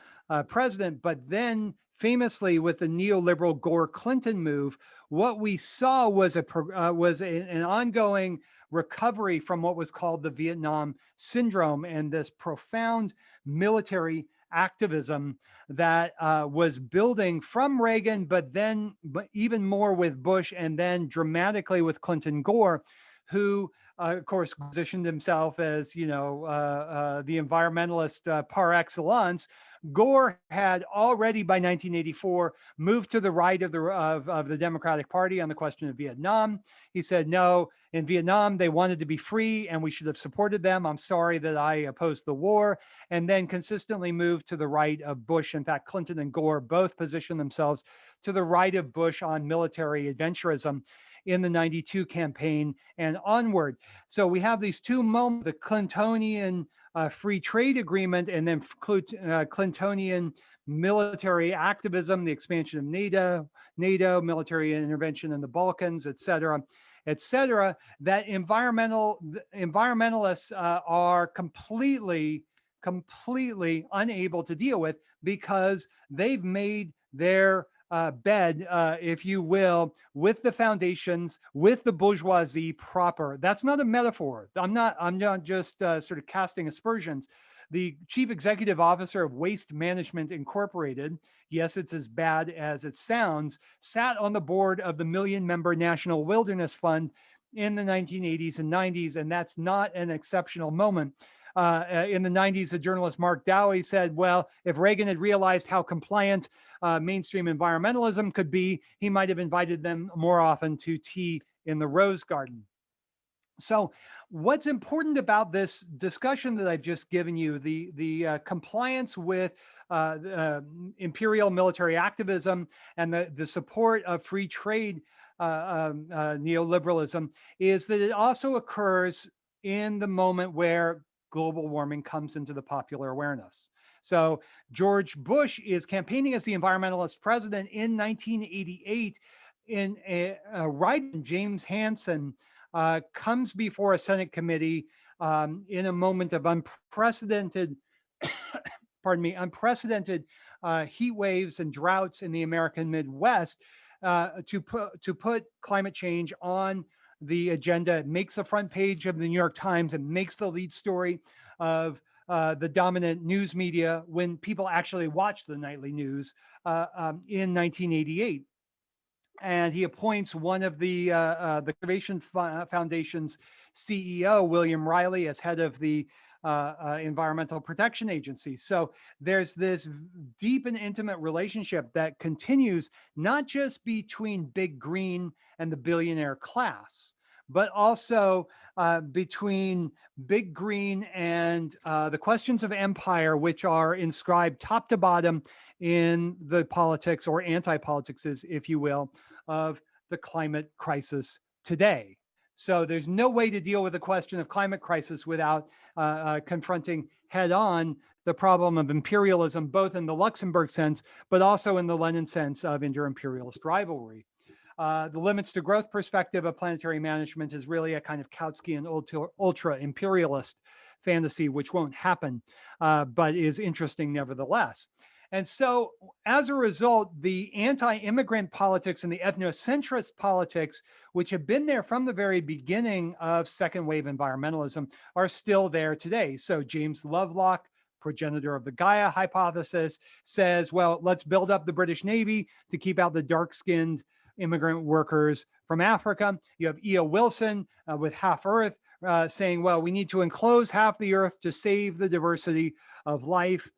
S1: president, but then famously with the neoliberal Gore-Clinton move, what we saw was an ongoing recovery from what was called the Vietnam syndrome and this profound military activism that was building from Reagan, but even more with Bush, and then dramatically with Clinton Gore, who of course positioned himself as the environmentalist par excellence. Gore had already by 1984 moved to the right of the Democratic Party on the question of Vietnam. He said, no, in Vietnam, they wanted to be free and we should have supported them. I'm sorry that I opposed the war. And then consistently moved to the right of Bush. In fact, Clinton and Gore both positioned themselves to the right of Bush on military adventurism in the 92 campaign and onward. So we have these two moments, the Clintonian free trade agreement and then Clintonian military activism, the expansion of NATO, military intervention in the Balkans, et cetera, that environmentalists are completely unable to deal with because they've made their bed, if you will, with the foundations, with the bourgeoisie proper. That's not a metaphor. I'm not just sort of casting aspersions. The chief executive officer of Waste Management Incorporated, yes, it's as bad as it sounds, sat on the board of the million-member National Wilderness Fund in the 1980s and 90s, and that's not an exceptional moment. In the 90s, the journalist Mark Dowie said, well, if Reagan had realized how compliant mainstream environmentalism could be, he might have invited them more often to tea in the Rose Garden. So what's important about this discussion that I've just given you, the compliance with imperial military activism and the support of free trade neoliberalism, is that it also occurs in the moment where global warming comes into the popular awareness. So George Bush is campaigning as the environmentalist president in 1988 in right, James Hansen comes before a Senate committee in a moment of unprecedented, unprecedented heat waves and droughts in the American Midwest to put climate change on the agenda. It makes the front page of the New York Times and makes the lead story of the dominant news media when people actually watch the nightly news in 1988. And he appoints one of the Conservation Foundation's CEO, William Riley, as head of the Environmental Protection Agency. So there's this deep and intimate relationship that continues not just between Big Green and the billionaire class, but also between Big Green and the questions of empire, which are inscribed top to bottom in the politics, or anti-politics, if you will, of the climate crisis today. So there's no way to deal with the question of climate crisis without confronting head on the problem of imperialism, both in the Luxembourg sense, but also in the Lenin sense of inter-imperialist rivalry. The limits to growth perspective of planetary management is really a kind of Kautskian ultra-imperialist fantasy, which won't happen, but is interesting nevertheless. And so as a result, the anti-immigrant politics and the ethnocentrist politics, which have been there from the very beginning of second wave environmentalism, are still there today. So James Lovelock, progenitor of the Gaia hypothesis, says, well, let's build up the British Navy to keep out the dark-skinned immigrant workers from Africa. You have E.O. Wilson with Half Earth saying, well, we need to enclose half the earth to save the diversity of life.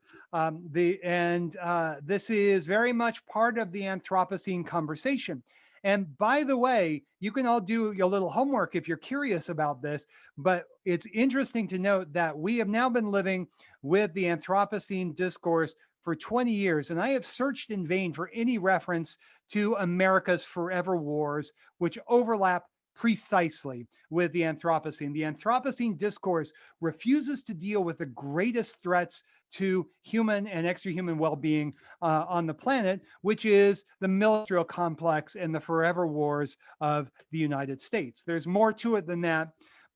S1: This is very much part of the Anthropocene conversation. And by the way, you can all do your little homework if you're curious about this, but it's interesting to note that we have now been living with the Anthropocene discourse for 20 years, and I have searched in vain for any reference to America's forever wars, which overlap precisely with the Anthropocene. The Anthropocene discourse refuses to deal with the greatest threats to human and extra-human well-being on the planet, which is the military complex and the forever wars of the United States. There's more to it than that,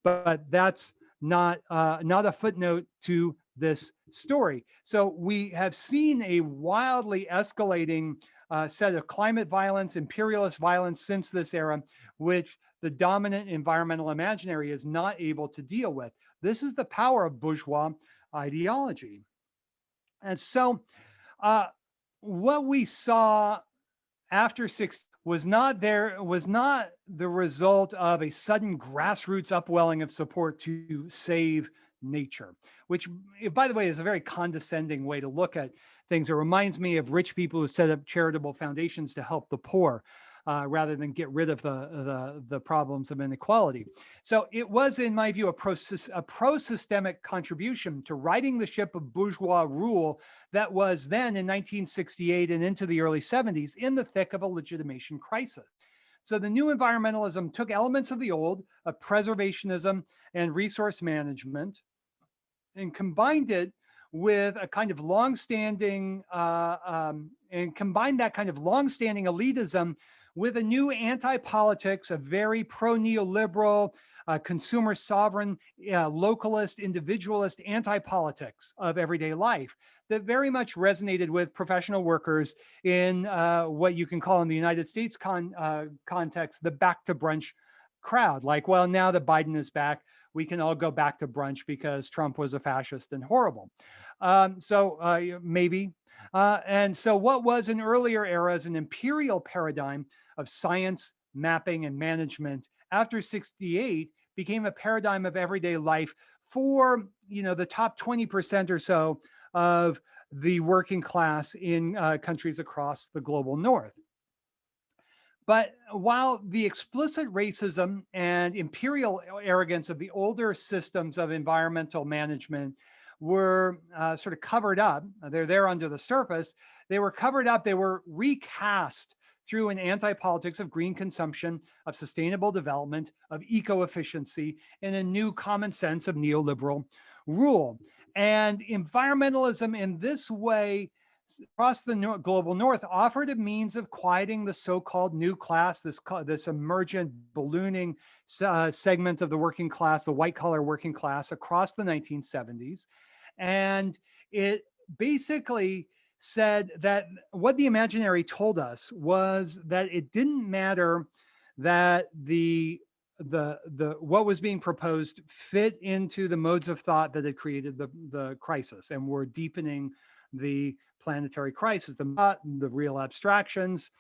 S1: but that's not a footnote to this story. So we have seen a wildly escalating set of climate violence, imperialist violence since this era, which the dominant environmental imaginary is not able to deal with. This is the power of bourgeois ideology. And so what we saw after 6 was not the result of a sudden grassroots upwelling of support to save nature, which, by the way, is a very condescending way to look at things. It reminds me of rich people who set up charitable foundations to help the poor, rather than get rid of the problems of inequality. So it was, in my view, a pro-systemic contribution to righting the ship of bourgeois rule that was then in 1968 and into the early 70s in the thick of a legitimation crisis. So the new environmentalism took elements of the old, of preservationism and resource management, and combined it with a kind of longstanding and combined that kind of longstanding elitism with a new anti-politics, a very pro-neoliberal, consumer sovereign, localist, individualist anti-politics of everyday life that very much resonated with professional workers in what you can call in the United States context, the back to brunch crowd. Like, well, now that Biden is back, we can all go back to brunch because Trump was a fascist and horrible. Maybe. And so what was in earlier eras an imperial paradigm of science, mapping, and management after 68 became a paradigm of everyday life for, the top 20% or so of the working class in countries across the global north. But while the explicit racism and imperial arrogance of the older systems of environmental management were sort of covered up, they're there under the surface, they were covered up, they were recast through an anti-politics of green consumption, of sustainable development, of eco-efficiency, and a new common sense of neoliberal rule. And environmentalism in this way across the global north offered a means of quieting the so-called new class, this emergent ballooning segment of the working class, the white collar working class across the 1970s. And it basically said that what the imaginary told us was that it didn't matter that the what was being proposed fit into the modes of thought that had created the crisis and were deepening the planetary crisis, the real abstractions,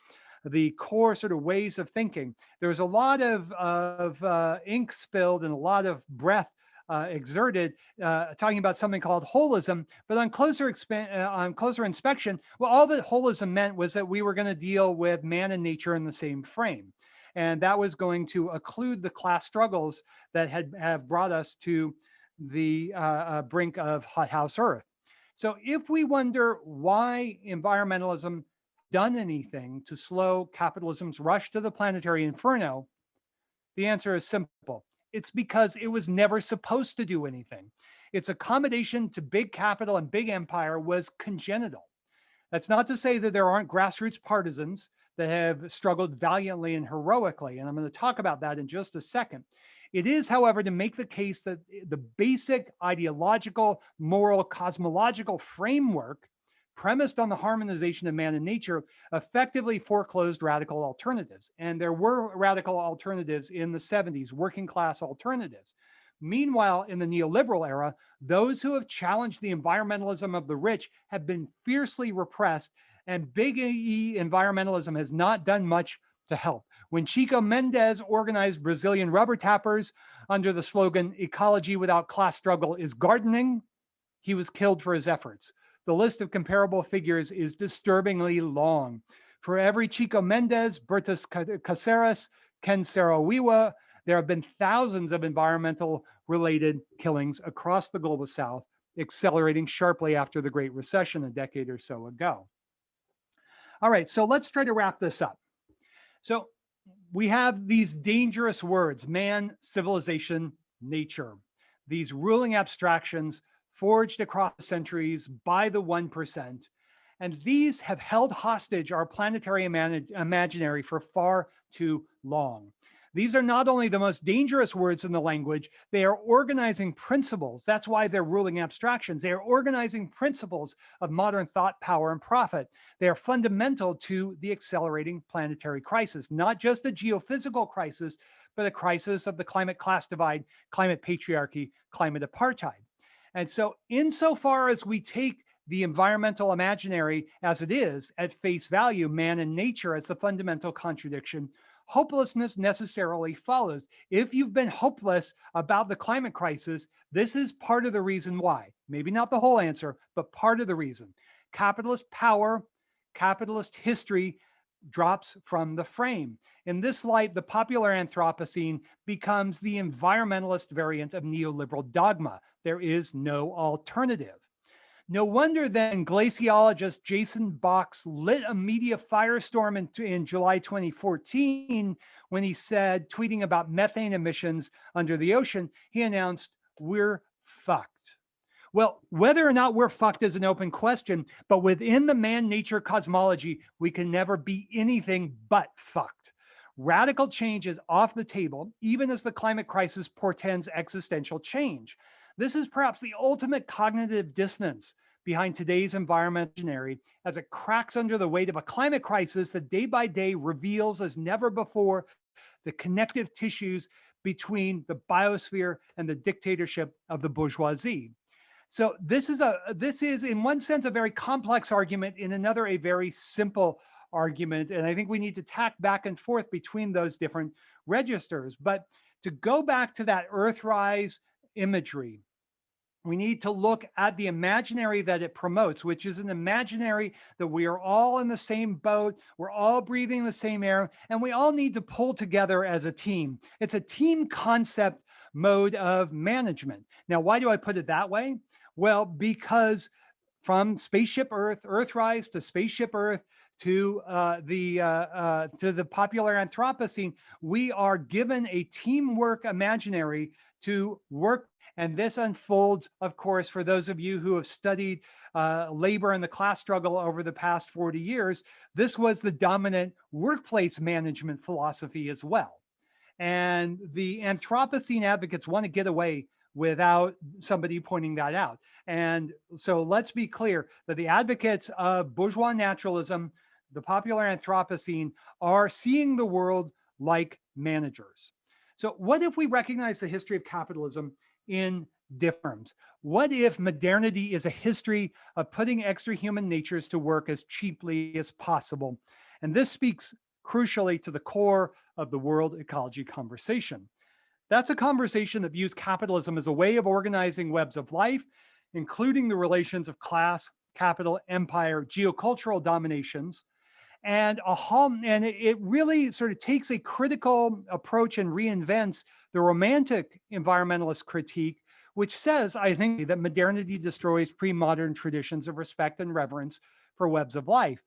S1: the core sort of ways of thinking. There was a lot of ink spilled and a lot of breath exerted talking about something called holism, but on closer inspection, well, all that holism meant was that we were going to deal with man and nature in the same frame. And that was going to occlude the class struggles that have brought us to the brink of hothouse Earth. So if we wonder why environmentalism done anything to slow capitalism's rush to the planetary inferno, the answer is simple. It's because it was never supposed to do anything. Its accommodation to big capital and big empire was congenital. That's not to say that there aren't grassroots partisans that have struggled valiantly and heroically, and I'm going to talk about that in just a second. It is, however, to make the case that the basic ideological, moral, cosmological framework premised on the harmonization of man and nature effectively foreclosed radical alternatives. And there were radical alternatives in the 70s, working class alternatives. Meanwhile, in the neoliberal era, those who have challenged the environmentalism of the rich have been fiercely repressed, and big E environmentalism has not done much to help. When Chico Mendes organized Brazilian rubber tappers under the slogan, "Ecology without class struggle is gardening," he was killed for his efforts. The list of comparable figures is disturbingly long. For every Chico Mendes, Bertus Caceres, Ken Saro-Wiwa, there have been thousands of environmental related killings across the global South, accelerating sharply after the Great Recession a decade or so ago. All right, so let's try to wrap this up. So we have these dangerous words: man, civilization, nature, these ruling abstractions forged across centuries by the 1%. And these have held hostage our planetary imaginary for far too long. These are not only the most dangerous words in the language, they are organizing principles. That's why they're ruling abstractions. They are organizing principles of modern thought, power, and profit. They are fundamental to the accelerating planetary crisis, not just a geophysical crisis, but a crisis of the climate class divide, climate patriarchy, climate apartheid. And so insofar as we take the environmental imaginary as it is at face value, man and nature as the fundamental contradiction, hopelessness necessarily follows. If you've been hopeless about the climate crisis, this is part of the reason why. Maybe not the whole answer, but part of the reason. Capitalist power, capitalist history drops from the frame. In this light, the popular Anthropocene becomes the environmentalist variant of neoliberal dogma. There is no alternative. No wonder then glaciologist Jason Box lit a media firestorm in July 2014 when he said, tweeting about methane emissions under the ocean, he announced, "We're fucked." Well, whether or not we're fucked is an open question, but within the man-nature cosmology, we can never be anything but fucked. Radical change is off the table, even as the climate crisis portends existential change. This is perhaps the ultimate cognitive dissonance behind today's environmental as it cracks under the weight of a climate crisis that day by day reveals as never before the connective tissues between the biosphere and the dictatorship of the bourgeoisie. So this is in one sense a very complex argument, in another a very simple argument, and I think we need to tack back and forth between those different registers. But to go back to that Earthrise imagery, we need to look at the imaginary that it promotes, which is an imaginary that we are all in the same boat, we're all breathing the same air, and we all need to pull together as a team. It's a team concept mode of management. Now, why do I put it that way? Well, because from Spaceship Earth, Earthrise to Spaceship Earth to the popular Anthropocene, we are given a teamwork imaginary to work. And this unfolds, of course, for those of you who have studied labor and the class struggle over the past 40 years, this was the dominant workplace management philosophy as well. And the Anthropocene advocates want to get away without somebody pointing that out. And so let's be clear that the advocates of bourgeois naturalism, the popular Anthropocene, are seeing the world like managers. So what if we recognize the history of capitalism in different? What if modernity is a history of putting extra human natures to work as cheaply as possible? And this speaks crucially to the core of the world ecology conversation. That's a conversation that views capitalism as a way of organizing webs of life, including the relations of class, capital, empire, geocultural dominations, and it really sort of takes a critical approach and reinvents the romantic environmentalist critique, which says, I think, that modernity destroys pre-modern traditions of respect and reverence for webs of life.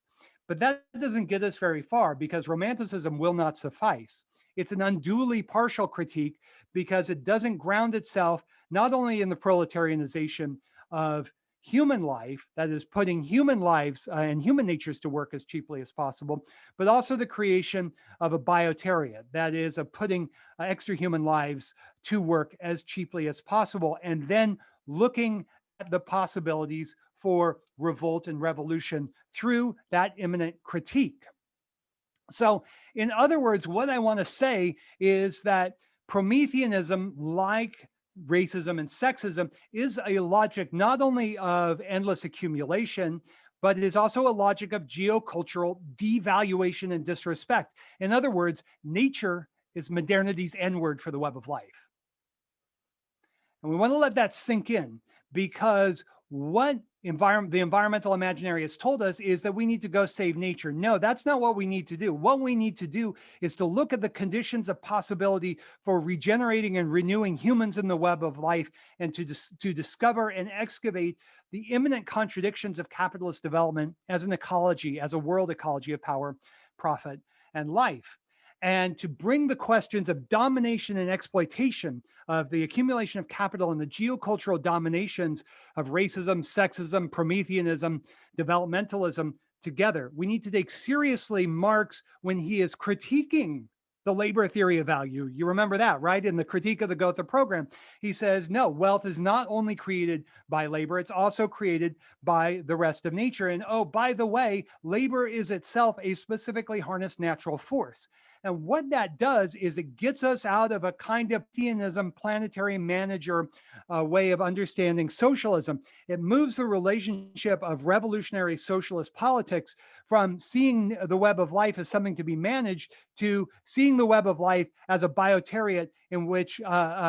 S1: But that doesn't get us very far, because romanticism will not suffice. It's an unduly partial critique because it doesn't ground itself not only in the proletarianization of human life, that is putting human lives and human natures to work as cheaply as possible, but also the creation of a bioteria, that is of putting extra human lives to work as cheaply as possible, and then looking at the possibilities for revolt and revolution through that imminent critique. So in other words, what I want to say is that Prometheanism, like racism and sexism, is a logic not only of endless accumulation, but it is also a logic of geocultural devaluation and disrespect. In other words, nature is modernity's N-word for the web of life. And we want to let that sink in, because what the environmental imaginary has told us is that we need to go save nature. No, that's not what we need to do. What we need to do is to look at the conditions of possibility for regenerating and renewing humans in the web of life, and to discover and excavate the imminent contradictions of capitalist development as an ecology, as a world ecology of power, profit, and life. And to bring the questions of domination and exploitation, of the accumulation of capital and the geocultural dominations of racism, sexism, Prometheanism, developmentalism together. We need to take seriously Marx when he is critiquing the labor theory of value. You remember that, right? In the critique of the Gotha program, he says, no, wealth is not only created by labor, it's also created by the rest of nature. And oh, by the way, labor is itself a specifically harnessed natural force. And what that does is it gets us out of a kind of theism, planetary manager way of understanding socialism. It moves the relationship of revolutionary socialist politics from seeing the web of life as something to be managed to seeing the web of life as a bioteriot in which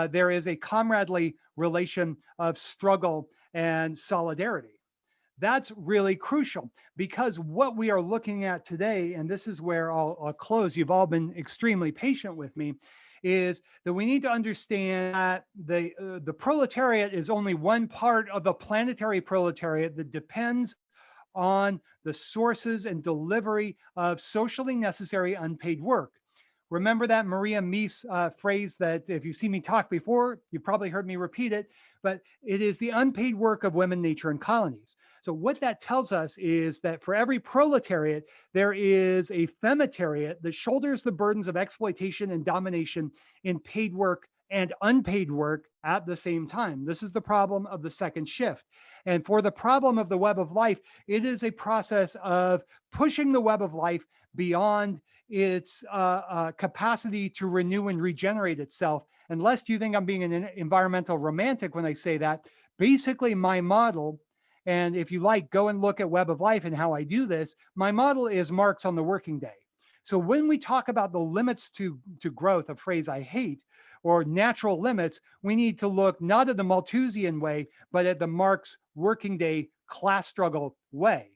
S1: there is a comradely relation of struggle and solidarity. That's really crucial, because what we are looking at today, and this is where I'll close, you've all been extremely patient with me, is that we need to understand that the proletariat is only one part of the planetary proletariat that depends on the sources and delivery of socially necessary unpaid work. Remember that Maria Mies phrase that if you see me talk before, you've probably heard me repeat it, but it is the unpaid work of women, nature, and colonies. So what that tells us is that for every proletariat, there is a femitariat that shoulders the burdens of exploitation and domination in paid work and unpaid work at the same time. This is the problem of the second shift. And for the problem of the web of life, it is a process of pushing the web of life beyond its capacity to renew and regenerate itself. And lest you think I'm being an environmental romantic when I say that, basically my model, and if you like, go and look at Web of Life and how I do this, my model is Marx on the working day. So when we talk about the limits to growth, a phrase I hate, or natural limits, we need to look not at the Malthusian way, but at the Marx working day class struggle way.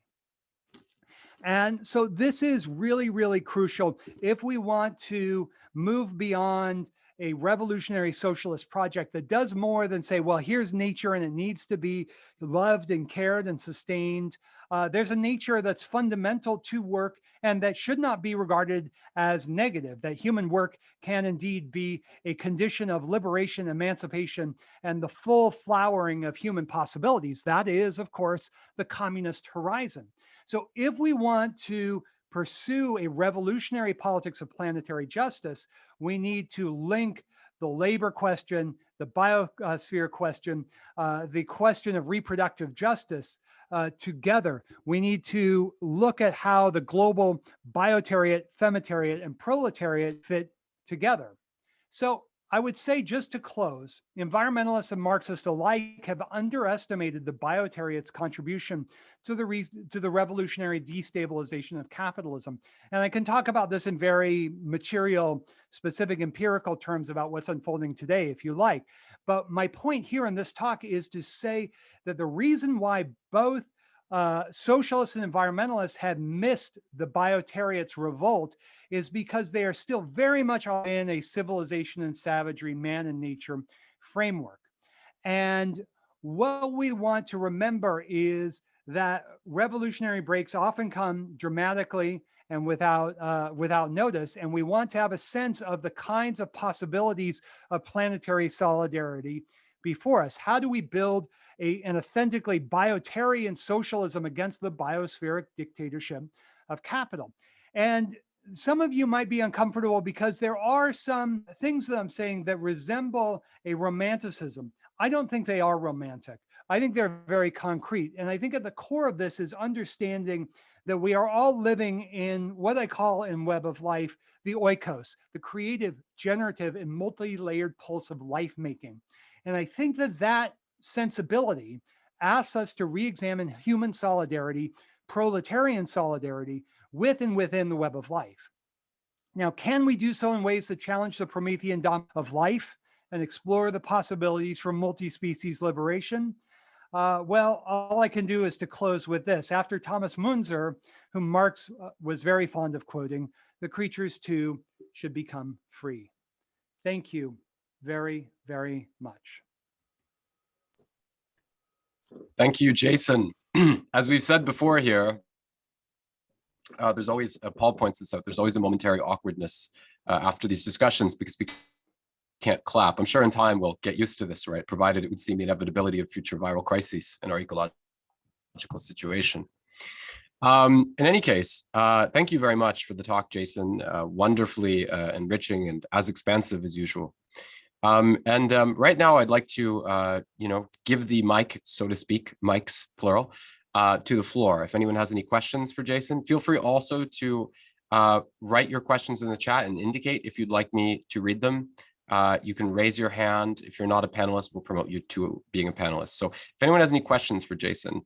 S1: And so this is really, really crucial if we want to move beyond a revolutionary socialist project that does more than say, well, here's nature and it needs to be loved and cared and sustained. There's a nature that's fundamental to work and that should not be regarded as negative, that human work can indeed be a condition of liberation, emancipation, and the full flowering of human possibilities. That is, of course, the communist horizon. So if we want to pursue a revolutionary politics of planetary justice, we need to link the labor question, the biosphere question, the question of reproductive justice together. We need to look at how the global biotariat, femitariat, and proletariat fit together. So I would say, just to close, environmentalists and Marxists alike have underestimated the biotariat's contribution to the revolutionary destabilization of capitalism. And I can talk about this in very material, specific, empirical terms about what's unfolding today, if you like. But my point here in this talk is to say that the reason why both socialists and environmentalists have missed the biotariat's revolt is because they are still very much in a civilization and savagery, man and nature framework. And what we want to remember is that revolutionary breaks often come dramatically and without notice. And we want to have a sense of the kinds of possibilities of planetary solidarity before us. How do we build an authentically biotarian socialism against the biospheric dictatorship of capital? And some of you might be uncomfortable because there are some things that I'm saying that resemble a romanticism. I don't think they are romantic. I think they're very concrete. And I think at the core of this is understanding that we are all living in what I call in Web of Life, the oikos, the creative, generative, and multi-layered pulse of life making. And I think that that sensibility asks us to re-examine human solidarity, proletarian solidarity, with and within the web of life. Now, can we do so in ways that challenge the Promethean dom of life and explore the possibilities for multi-species liberation? Well, all I can do is to close with this. After Thomas Munzer, whom Marx was very fond of quoting, the creatures too should become free. Thank you very, very much.
S2: Thank you, Jason. As we've said before here, there's always, Paul points this out, there's always a momentary awkwardness after these discussions because we can't clap. I'm sure in time we'll get used to this, right? Provided it would seem the inevitability of future viral crises in our ecological situation. In any case, thank you very much for the talk, Jason. Wonderfully enriching and as expansive as usual. Right now I'd like to, give the mic, so to speak, mics, plural, to the floor. If anyone has any questions for Jason, feel free also to write your questions in the chat and indicate if you'd like me to read them. You can raise your hand. If you're not a panelist, we'll promote you to being a panelist. So if anyone has any questions for Jason.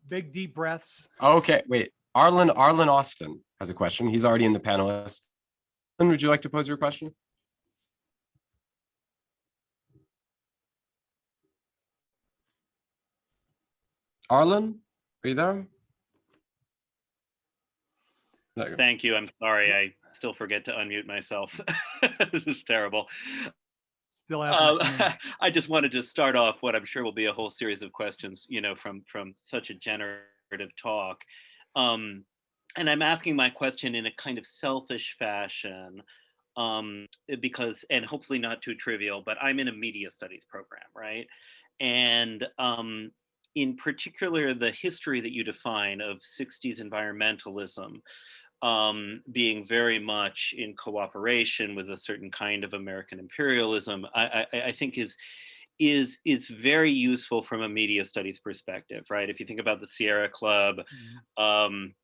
S1: Big deep breaths.
S2: Okay, wait. Arlen Austin has a question. He's already in the panelist. Would you like to pose your question? Arlen, are you there?
S3: Thank you. I'm sorry. I still forget to unmute myself. This is terrible.
S1: still happening for me.
S3: I just wanted to start off what I'm sure will be a whole series of questions, from such a generative talk. Um, and I'm asking my question in a kind of selfish fashion, because, and hopefully not too trivial, but I'm in a media studies program, right? And in particular, the history that you define of 60s environmentalism, being very much in cooperation with a certain kind of American imperialism, I think is very useful from a media studies perspective, right? If you think about the Sierra Club,
S1: Mhm.
S3: um,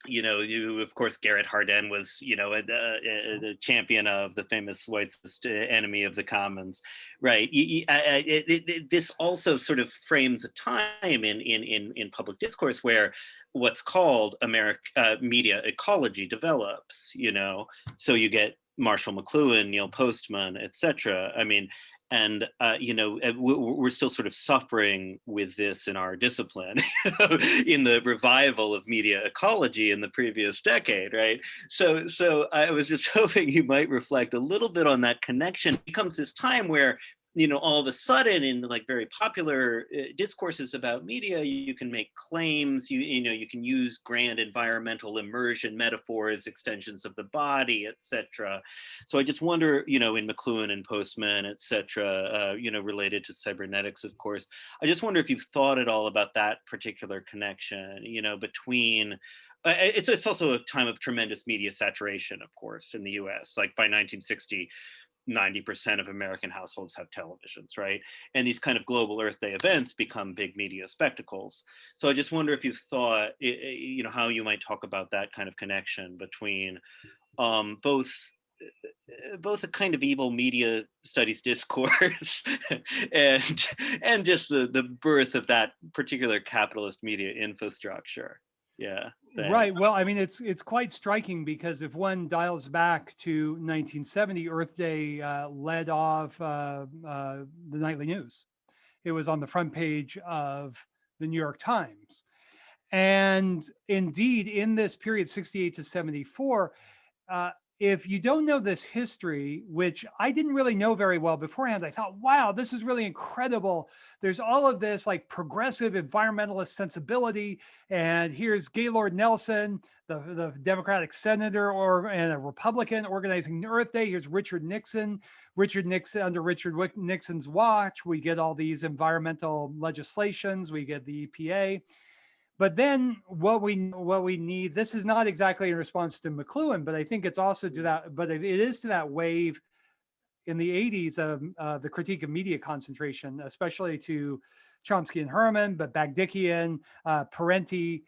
S3: you of course Garrett Hardin was the champion of the famous white enemy of the commons, right? This also sort of frames a time in public discourse where what's called media ecology develops, so you get Marshall McLuhan, Neil Postman, etc. I mean, and we're still sort of suffering with this in our discipline in the revival of media ecology in the previous decade, right? So I was just hoping you might reflect a little bit on that connection. It becomes this time where, all of a sudden in like very popular discourses about media, you can make claims, you can use grand environmental immersion metaphors, extensions of the body, etc. So I just wonder, in McLuhan and Postman, etc., related to cybernetics, of course, I just wonder if you've thought at all about that particular connection, between it's also a time of tremendous media saturation, of course, in the US. Like by 1960, 90% of American households have televisions, right? And these kind of global Earth Day events become big media spectacles. So I just wonder if you've thought, how you might talk about that kind of connection between both a kind of evil media studies discourse and just the birth of that particular capitalist media infrastructure. Yeah, thanks.
S1: Right. Well, I mean, it's quite striking because if one dials back to 1970, Earth Day led off the nightly news. It was on the front page of the New York Times. And indeed, in this period, 68 to 74, uh, if you don't know this history, which I didn't really know very well beforehand, I thought, wow, this is really incredible. There's all of this like progressive environmentalist sensibility. And here's Gaylord Nelson, the Democratic senator and a Republican organizing Earth Day. Here's Richard Nixon. Under Richard Nixon's watch, we get all these environmental legislations, we get the EPA. But then what we need, this is not exactly in response to McLuhan, but I think it's also to that, but it is to that wave in the 80s of the critique of media concentration, especially to Chomsky and Herman, but Bagdikian, Parenti,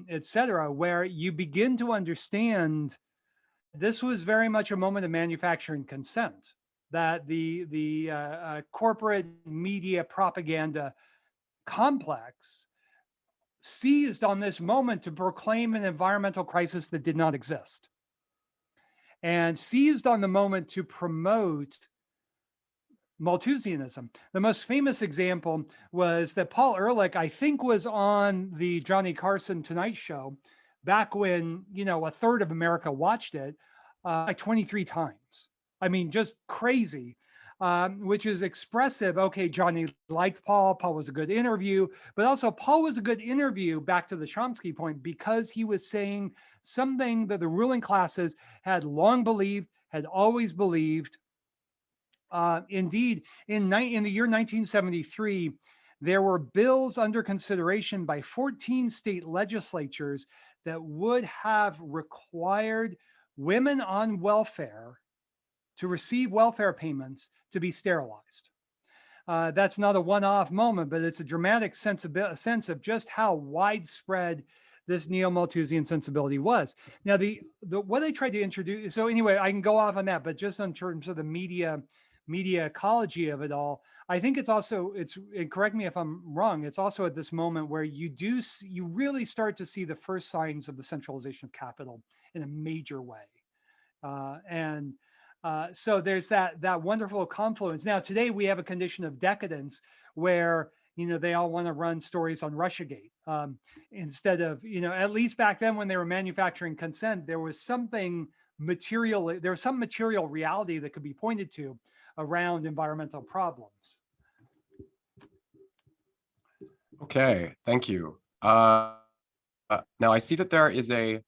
S1: et cetera, where you begin to understand this was very much a moment of manufacturing consent, that the corporate media propaganda complex seized on this moment to proclaim an environmental crisis that did not exist, and seized on the moment to promote Malthusianism. The most famous example was that Paul Ehrlich, I think, was on the Johnny Carson Tonight Show back when, a third of America watched it, like 23 times. I mean, just crazy. Which is expressive. Okay, Johnny liked Paul. Paul was a good interview, but also Paul was a good interview, back to the Chomsky point, because he was saying something that the ruling classes had long believed, had always believed. Indeed, in the year 1973, there were bills under consideration by 14 state legislatures that would have required women on welfare to receive welfare payments to be sterilized. That's not a one-off moment, but it's a dramatic sense of just how widespread this neo-Malthusian sensibility was. Now, the what I tried to introduce. So anyway, I can go off on that, but just in terms of the media ecology of it all, I think it's also and correct me if I'm wrong. It's also at this moment where you really start to see the first signs of the centralization of capital in a major way, and so there's that wonderful confluence. Now today we have a condition of decadence where they all want to run stories on Russiagate, instead of at least back then when they were manufacturing consent, there was some material reality that could be pointed to. around environmental problems.
S2: Okay, thank you. Now I see that there is a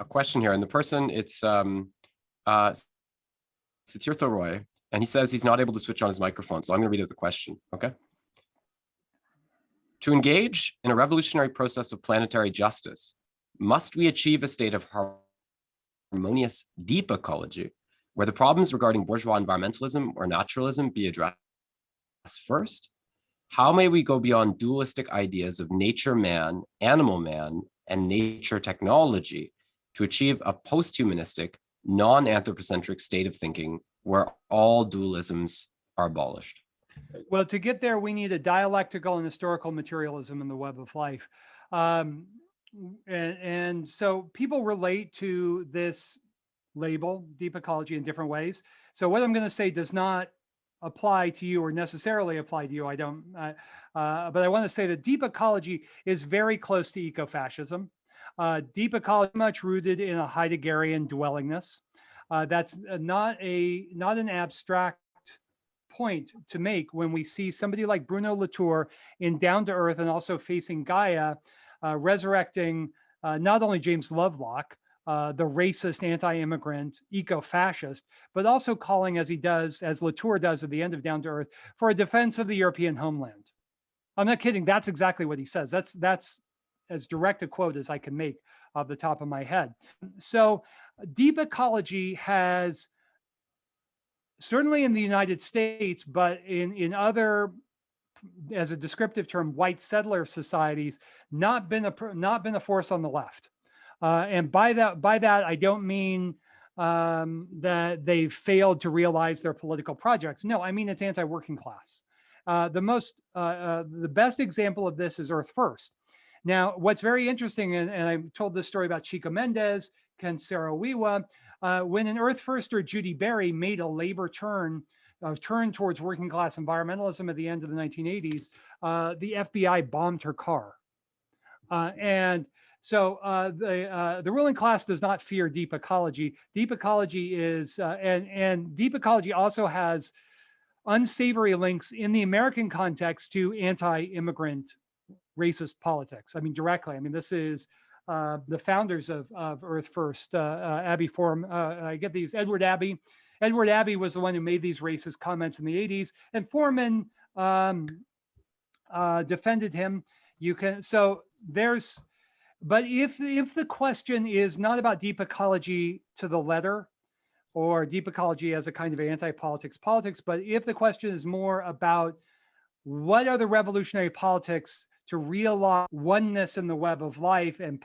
S2: question here, and the person, it's Satirtha Roy, and he says he's not able to switch on his microphone, so I'm going to read out the question. Okay. To engage in a revolutionary process of planetary justice, must we achieve a state of harmonious deep ecology, where the problems regarding bourgeois environmentalism or naturalism be addressed first? How may we go beyond dualistic ideas of nature man, animal man, and nature technology to achieve a post-humanistic, non-anthropocentric state of thinking where all dualisms are abolished?
S1: Well, to get there, we need a dialectical and historical materialism in the web of life. And so people relate to this label, deep ecology, in different ways. So what I'm going to say does not apply to you or necessarily apply to you. I don't, but I want to say that deep ecology is very close to ecofascism. Deep ecology much rooted in a Heideggerian dwellingness. That's not an abstract point to make when we see somebody like Bruno Latour in Down to Earth and also Facing Gaia, resurrecting not only James Lovelock, the racist, anti-immigrant, eco-fascist, but also calling, as he does, as Latour does at the end of Down to Earth, for a defense of the European homeland. I'm not kidding. That's exactly what he says. That's as direct a quote as I can make off the top of my head. So deep ecology has, certainly in the United States, but in other, as a descriptive term, white settler societies, not been a force on the left. And by that I don't mean that they failed to realize their political projects. No, I mean it's anti-working class. The best example of this is Earth First. Now, what's very interesting, and I told this story about Chico Mendes, Ken Saro-Wiwa, when an Earth Firster, Judy Berry, made a labor turn towards working class environmentalism at the end of the 1980s, the FBI bombed her car. And so the ruling class does not fear deep ecology. Deep ecology is, and deep ecology also has unsavory links in the American context to anti-immigrant racist politics. I mean, directly. I mean, this is the founders of Earth First, Abbey Forum. I get these, Edward Abbey. Edward Abbey was the one who made these racist comments in the 80s, and Foreman defended him. But if the question is not about deep ecology to the letter, or deep ecology as a kind of anti-politics politics, but if the question is more about what are the revolutionary politics to realize oneness in the web of life and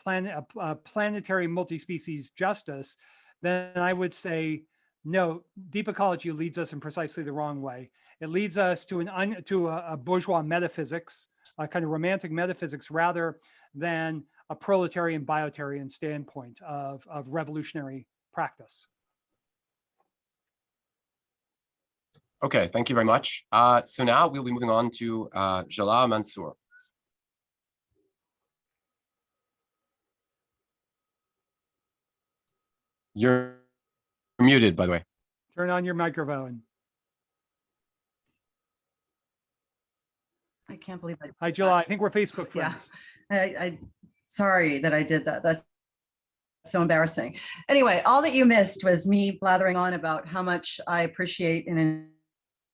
S1: planetary multi-species justice, then I would say, no, deep ecology leads us in precisely the wrong way. It leads us to a bourgeois metaphysics, a kind of romantic metaphysics, rather than a proletarian biotarian standpoint of revolutionary practice.
S2: Okay, thank you very much. So now we'll be moving on to Jalal Mansour. You're muted, by the way.
S1: Turn on your microphone.
S4: I can't believe I.
S1: Hi, Jalal. I think we're Facebook friends.
S4: Yeah, I sorry that I did that. That's so embarrassing. Anyway, all that you missed was me blathering on about how much I appreciate and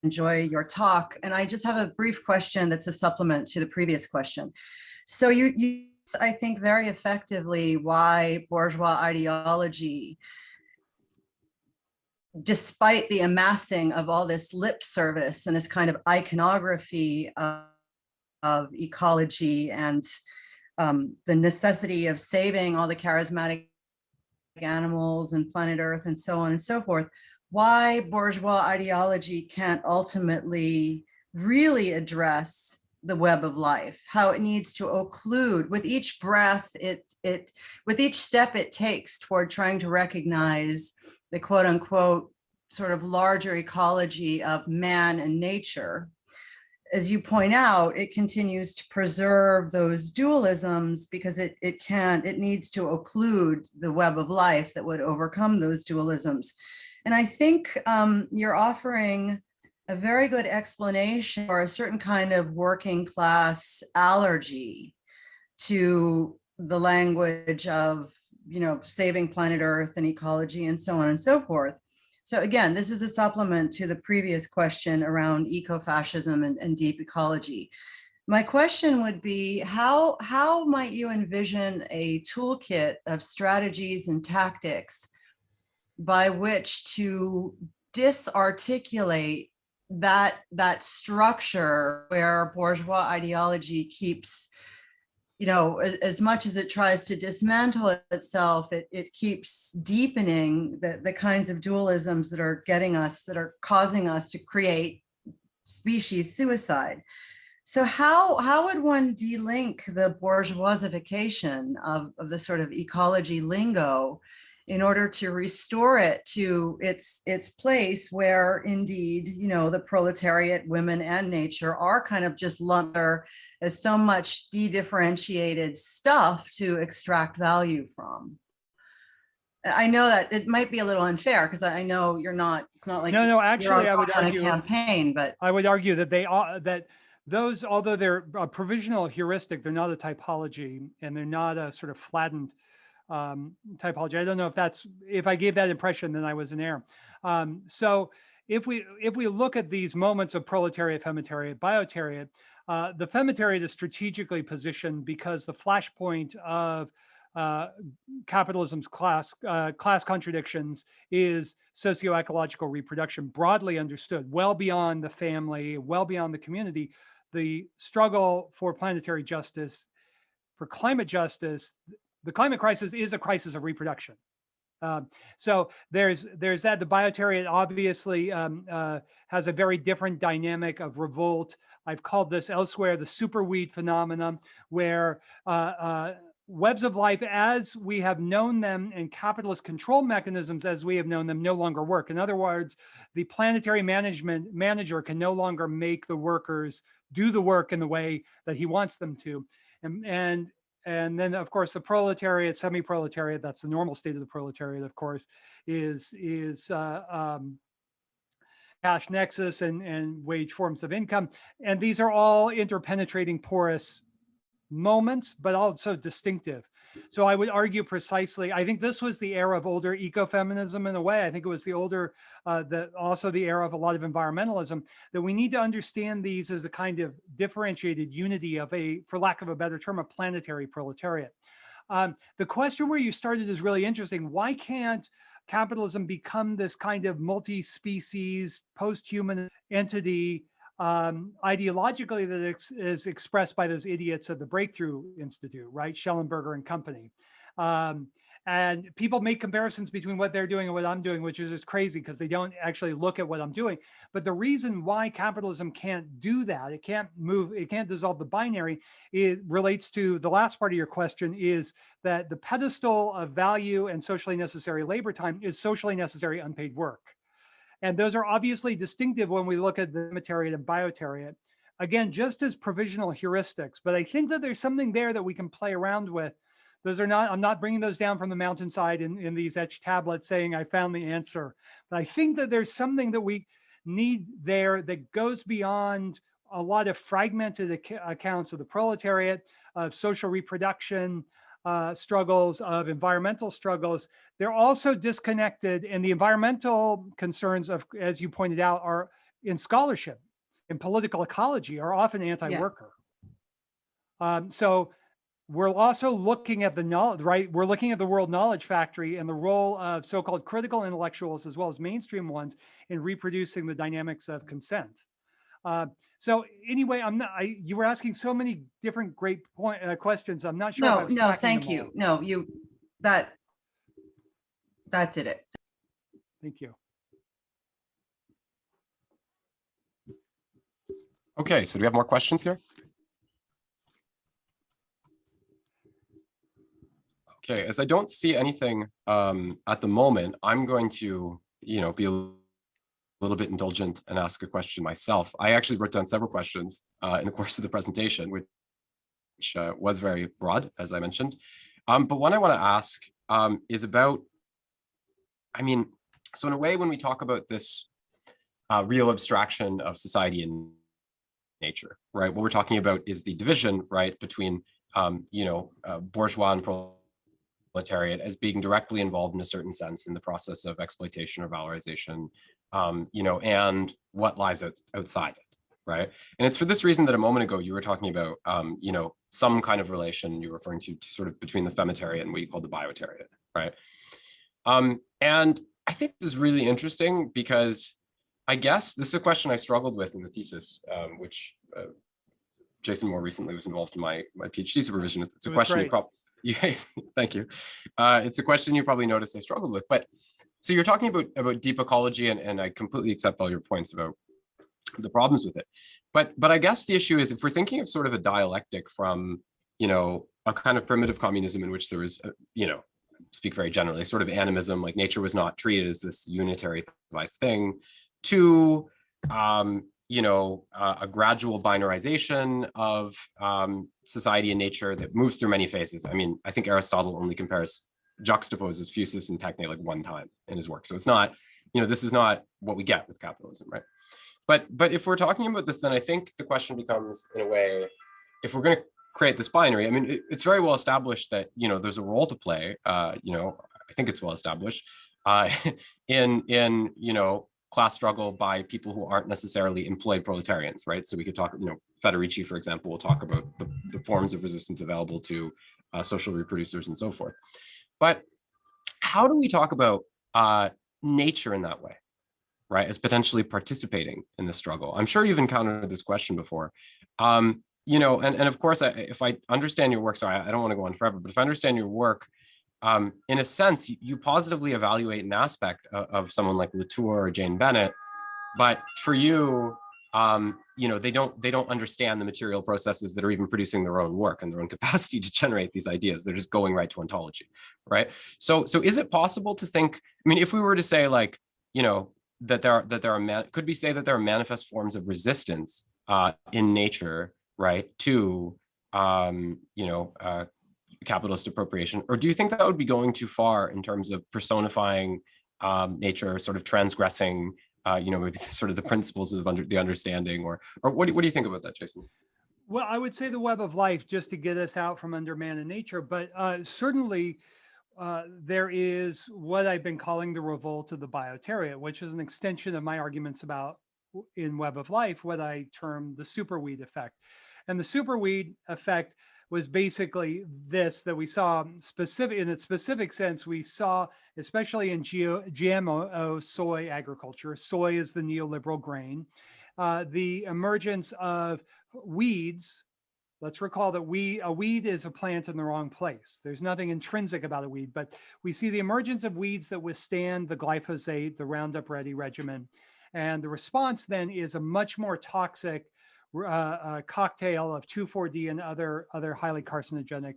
S4: enjoy your talk. And I just have a brief question that's a supplement to the previous question. So you I think very effectively why bourgeois ideology, despite the amassing of all this lip service and this kind of iconography of ecology and the necessity of saving all the charismatic animals and planet Earth and so on and so forth, why bourgeois ideology can't ultimately really address the web of life, how it needs to occlude with each breath, with each step it takes toward trying to recognize the quote unquote sort of larger ecology of man and nature. As you point out, it continues to preserve those dualisms because it needs to occlude the web of life that would overcome those dualisms. And I think you're offering a very good explanation for a certain kind of working class allergy to the language of, saving planet Earth and ecology and so on and so forth. So again, this is a supplement to the previous question around ecofascism and deep ecology. My question would be, how might you envision a toolkit of strategies and tactics by which to disarticulate that structure where bourgeois ideology keeps, as much as it tries to dismantle itself, it keeps deepening the kinds of dualisms that are causing us to create species suicide. So how would one delink the bourgeoisification of the sort of ecology lingo in order to restore it to its place where indeed, the proletariat, women and nature are kind of just lumped as so much de-differentiated stuff to extract value from? I know that it might be a little unfair because I know it's not like
S1: No, actually, I would
S4: on a
S1: argue
S4: campaign, but
S1: I would argue that they are that those, although they're a provisional heuristic, they're not a typology and they're not a sort of flattened typology. I don't know if I gave that impression, then I was in error. So if we look at these moments of proletariat, femitariat, biotariat, the femitariat is strategically positioned because the flashpoint of capitalism's class contradictions is socio-ecological reproduction, broadly understood, well beyond the family, well beyond the community. The struggle for planetary justice, for climate justice, the climate crisis is a crisis of reproduction. So there's that. The biotariat obviously has a very different dynamic of revolt. I've called this elsewhere the superweed phenomenon, where webs of life as we have known them and capitalist control mechanisms as we have known them no longer work. In other words, the planetary manager can no longer make the workers do the work in the way that he wants them to. And then, of course, the proletariat, semi-proletariat, that's the normal state of the proletariat, of course, is cash nexus and wage forms of income. And these are all interpenetrating porous moments, but also distinctive. So I would argue precisely, I think this was the era of older ecofeminism in a way. I think it was the older, also the era of a lot of environmentalism, that we need to understand these as a kind of differentiated unity of for lack of a better term, a planetary proletariat. The question where you started is really interesting. Why can't capitalism become this kind of multi-species, post-human entity ideologically that is expressed by those idiots at the Breakthrough Institute, right? Schellenberger and company. And people make comparisons between what they're doing and what I'm doing, which is just crazy because they don't actually look at what I'm doing. But the reason why capitalism can't do that, it can't dissolve the binary, it relates to the last part of your question, is that the pedestal of value and socially necessary labor time is socially necessary unpaid work. And those are obviously distinctive when we look at the femitariat and biotariat. Again, just as provisional heuristics, but I think that there's something there that we can play around with. I'm not bringing those down from the mountainside in these etched tablets saying I found the answer. But I think that there's something that we need there that goes beyond a lot of fragmented accounts of the proletariat, of social reproduction, struggles, of environmental struggles. They're also disconnected, and the environmental concerns of, as you pointed out, are in scholarship, in political ecology, are often anti-worker. So we're also looking at the knowledge, right? We're looking at the World Knowledge Factory and the role of so-called critical intellectuals as well as mainstream ones in reproducing the dynamics of consent. So anyway, you were asking so many different great questions. I'm not sure.
S4: No, thank you. No, that did it.
S1: Thank you.
S2: Okay, so do we have more questions here? Okay, as I don't see anything at the moment, I'm going to, be a little bit indulgent and ask a question myself. I actually wrote down several questions in the course of the presentation, which was very broad, as I mentioned. But one I want to ask is about, So in a way, when we talk about this real abstraction of society and nature, right, what we're talking about is the division, right, between bourgeois and proletariat as being directly involved in a certain sense in the process of exploitation or valorization, and what lies outside it, right? And it's for this reason that a moment ago you were talking about, some kind of relation you're referring to sort of between the femitariat and what you call the biotariat, right? And I think this is really interesting because I guess this is a question I struggled with in the thesis, which Jason more recently was involved in my PhD supervision. It's a question you probably, thank you. It's a question you probably noticed I struggled with. But so you're talking about deep ecology, and I completely accept all your points about the problems with it. But I guess the issue is if we're thinking of sort of a dialectic from, a kind of primitive communism in which there was, speak very generally, sort of animism, like nature was not treated as this unitary thing, to a gradual binarization of society and nature that moves through many phases. I mean, I think Aristotle only juxtaposes physis and techne like one time in his work. So it's not, this is not what we get with capitalism, right? But if we're talking about this, then I think the question becomes, in a way, if we're going to create this binary, I mean, it's very well established that, there's a role to play, I think it's well established in class struggle by people who aren't necessarily employed proletarians, right? So we could talk, Federici, for example, will talk about the forms of resistance available to social reproducers and so forth. But how do we talk about nature in that way, right, as potentially participating in the struggle? I'm sure you've encountered this question before. And of course, if I understand your work, sorry, I don't want to go on forever, but if I understand your work, in a sense, you positively evaluate an aspect of someone like Latour or Jane Bennett, but for you, they don't understand the material processes that are even producing their own work and their own capacity to generate these ideas. They're just going right to ontology, right? So is it possible to think? I mean, if we were to say like, could we say that there are manifest forms of resistance in nature, right, to capitalist appropriation, or do you think that would be going too far in terms of personifying nature, sort of transgressing, maybe sort of the principles of the understanding, or what do you think about that, Jason?
S1: Well, I would say the web of life, just to get us out from under man and nature, but certainly there is what I've been calling the revolt of the biotariat, which is an extension of my arguments about in web of life, what I term the superweed effect. And the superweed effect was basically this, that we saw in its specific sense, we saw, especially in GMO soy agriculture, soy is the neoliberal grain, the emergence of weeds. Let's recall that a weed is a plant in the wrong place. There's nothing intrinsic about a weed, but we see the emergence of weeds that withstand the glyphosate, the Roundup Ready regimen. And the response then is a much more toxic cocktail of 2,4-D and other highly carcinogenic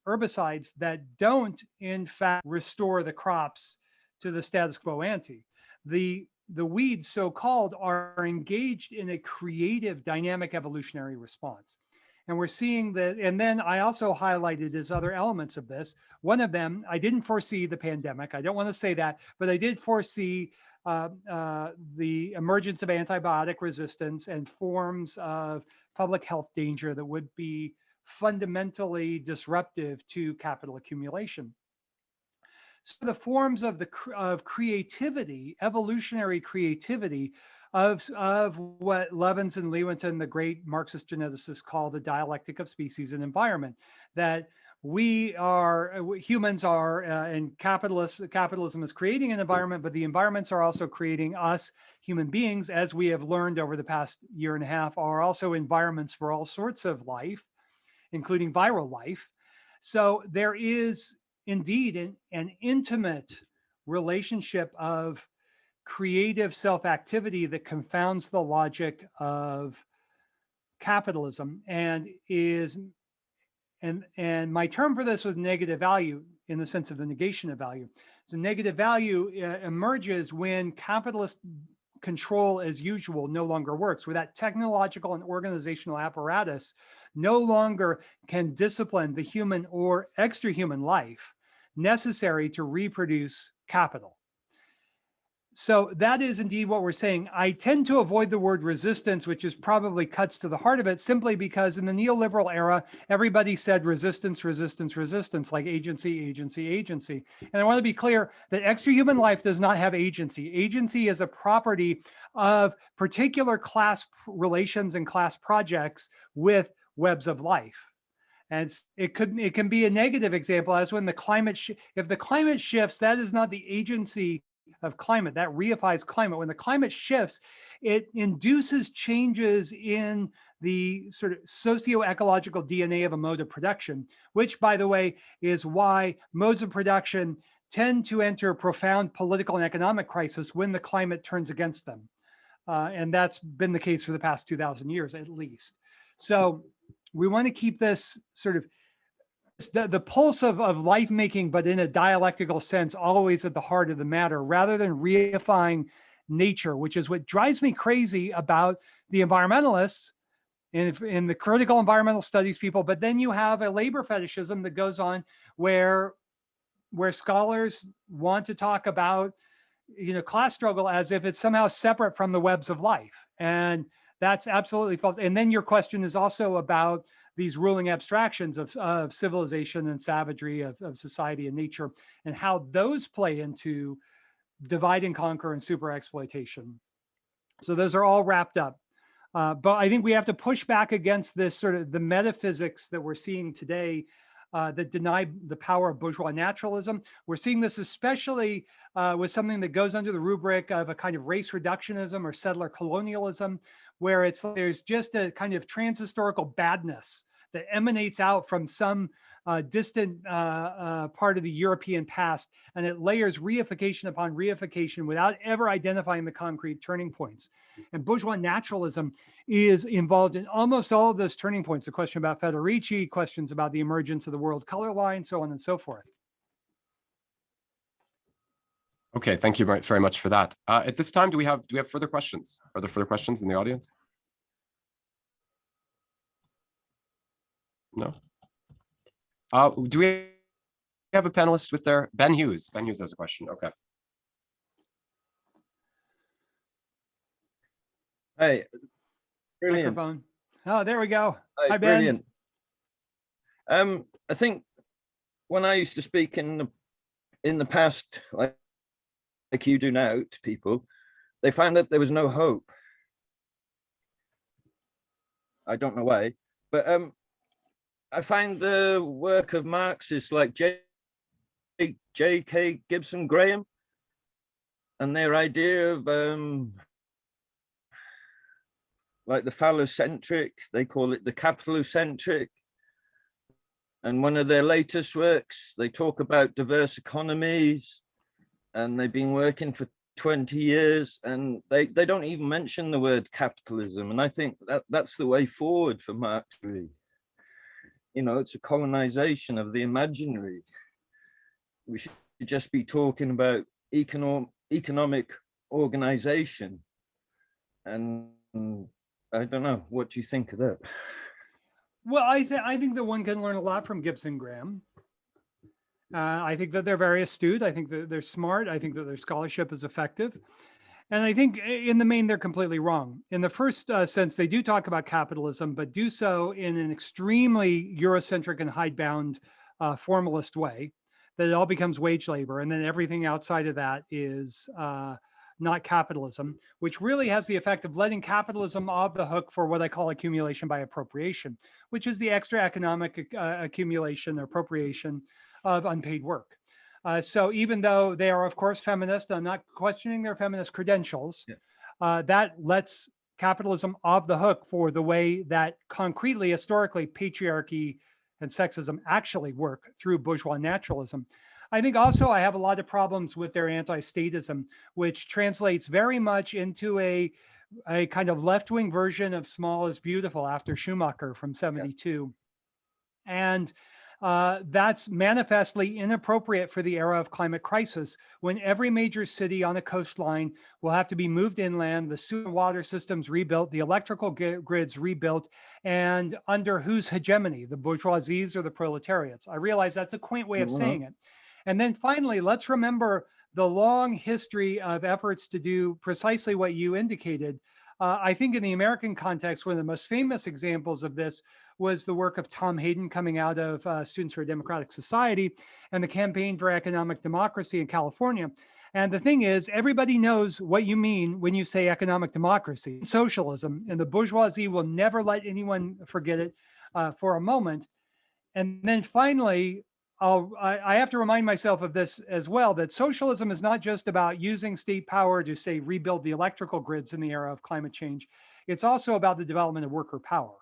S1: herbicides that don't, in fact, restore the crops to the status quo ante. The weeds, so-called, are engaged in a creative, dynamic evolutionary response. And we're seeing that, and then I also highlighted as other elements of this. One of them, I didn't foresee the pandemic. I don't want to say that, but I did foresee the emergence of antibiotic resistance and forms of public health danger that would be fundamentally disruptive to capital accumulation. So the forms of creativity, evolutionary creativity, of what Levins and Lewontin, the great Marxist geneticists, call the dialectic of species and environment, that humans are, and capitalism is creating an environment, but the environments are also creating us. Human beings, as we have learned over the past year and a half, are also environments for all sorts of life, including viral life. So there is indeed an intimate relationship of creative self-activity that confounds the logic of capitalism and my term for this was negative value, in the sense of the negation of value. So negative value emerges when capitalist control as usual no longer works, where that technological and organizational apparatus no longer can discipline the human or extra-human life necessary to reproduce capital. So that is indeed what we're saying. I tend to avoid the word resistance, which is probably cuts to the heart of it, simply because in the neoliberal era, everybody said resistance, resistance, resistance, like agency, agency, agency. And I want to be clear that extra-human life does not have agency. Agency is a property of particular class relations and class projects with webs of life. And it can be a negative example, as when the climate, if the climate shifts, that is not the agency of climate, that reifies climate. When the climate shifts, it induces changes in the sort of socio-ecological DNA of a mode of production, which, by the way, is why modes of production tend to enter profound political and economic crisis when the climate turns against them. And that's been the case for the past 2,000 years, at least. So we want to keep this sort of the pulse of life making, but in a dialectical sense, always at the heart of the matter, rather than reifying nature, which is what drives me crazy about the environmentalists and the critical environmental studies people. But then you have a labor fetishism that goes on where scholars want to talk about, class struggle as if it's somehow separate from the webs of life. And that's absolutely false. And then your question is also about these ruling abstractions of civilization and savagery, of society and nature, and how those play into divide and conquer and super exploitation. So those are all wrapped up. But I think we have to push back against this sort of the metaphysics that we're seeing today that deny the power of bourgeois naturalism. We're seeing this especially with something that goes under the rubric of a kind of race reductionism or settler colonialism, where there's just a kind of transhistorical badness that emanates out from some distant part of the European past, and it layers reification upon reification without ever identifying the concrete turning points. And bourgeois naturalism is involved in almost all of those turning points. The question about Federici, questions about the emergence of the world color line, so on and so forth.
S2: Okay, thank you very much for that. At this time, do we have further questions? Are there further questions in the audience? No. Do we have a panelist with their Ben Hughes? Ben Hughes has a question. Okay.
S5: Hey, brilliant.
S1: Microphone. Oh, there we go.
S5: Hey,
S1: Hi, Ben.
S5: brilliant. I think when I used to speak in the past, like you do now, to people, they found that there was no hope. I don't know why, but I find the work of Marxists like J.K. Gibson Graham and their idea of like the phallocentric, they call it the capitalocentric. And one of their latest works, they talk about diverse economies, and they've been working for 20 years, and they don't even mention the word capitalism. And I think that's the way forward for Marx. It's a colonization of the imaginary. We should just be talking about economic organization. And I don't know, what do you think of that?
S1: Well, I think that one can learn a lot from Gibson Graham. I think that they're very astute. I think that they're smart. I think that their scholarship is effective. And I think in the main, they're completely wrong. In the first sense, they do talk about capitalism, but do so in an extremely Eurocentric and hidebound formalist way, that it all becomes wage labor. And then everything outside of that is not capitalism, which really has the effect of letting capitalism off the hook for what I call accumulation by appropriation, which is the extra economic accumulation or appropriation of unpaid work. So even though they are, of course, feminist, I'm not questioning their feminist credentials, that lets capitalism off the hook for the way that concretely, historically, patriarchy and sexism actually work through bourgeois naturalism. I think also I have a lot of problems with their anti-statism, which translates very much into a kind of left-wing version of small is beautiful after Schumacher from 72. And that's manifestly inappropriate for the era of climate crisis, when every major city on a coastline will have to be moved inland, the sewer and water systems rebuilt, the electrical grids rebuilt, and under whose hegemony, the bourgeoisies or the proletariats? I realize that's a quaint way of saying it. And then finally, let's remember the long history of efforts to do precisely what you indicated. I think in the American context, one of the most famous examples of this was the work of Tom Hayden coming out of Students for a Democratic Society and the Campaign for Economic Democracy in California. And the thing is, everybody knows what you mean when you say economic democracy, socialism, and the bourgeoisie will never let anyone forget it for a moment. And then finally, I have to remind myself of this as well, that socialism is not just about using state power to, say, rebuild the electrical grids in the era of climate change. It's also about the development of worker power.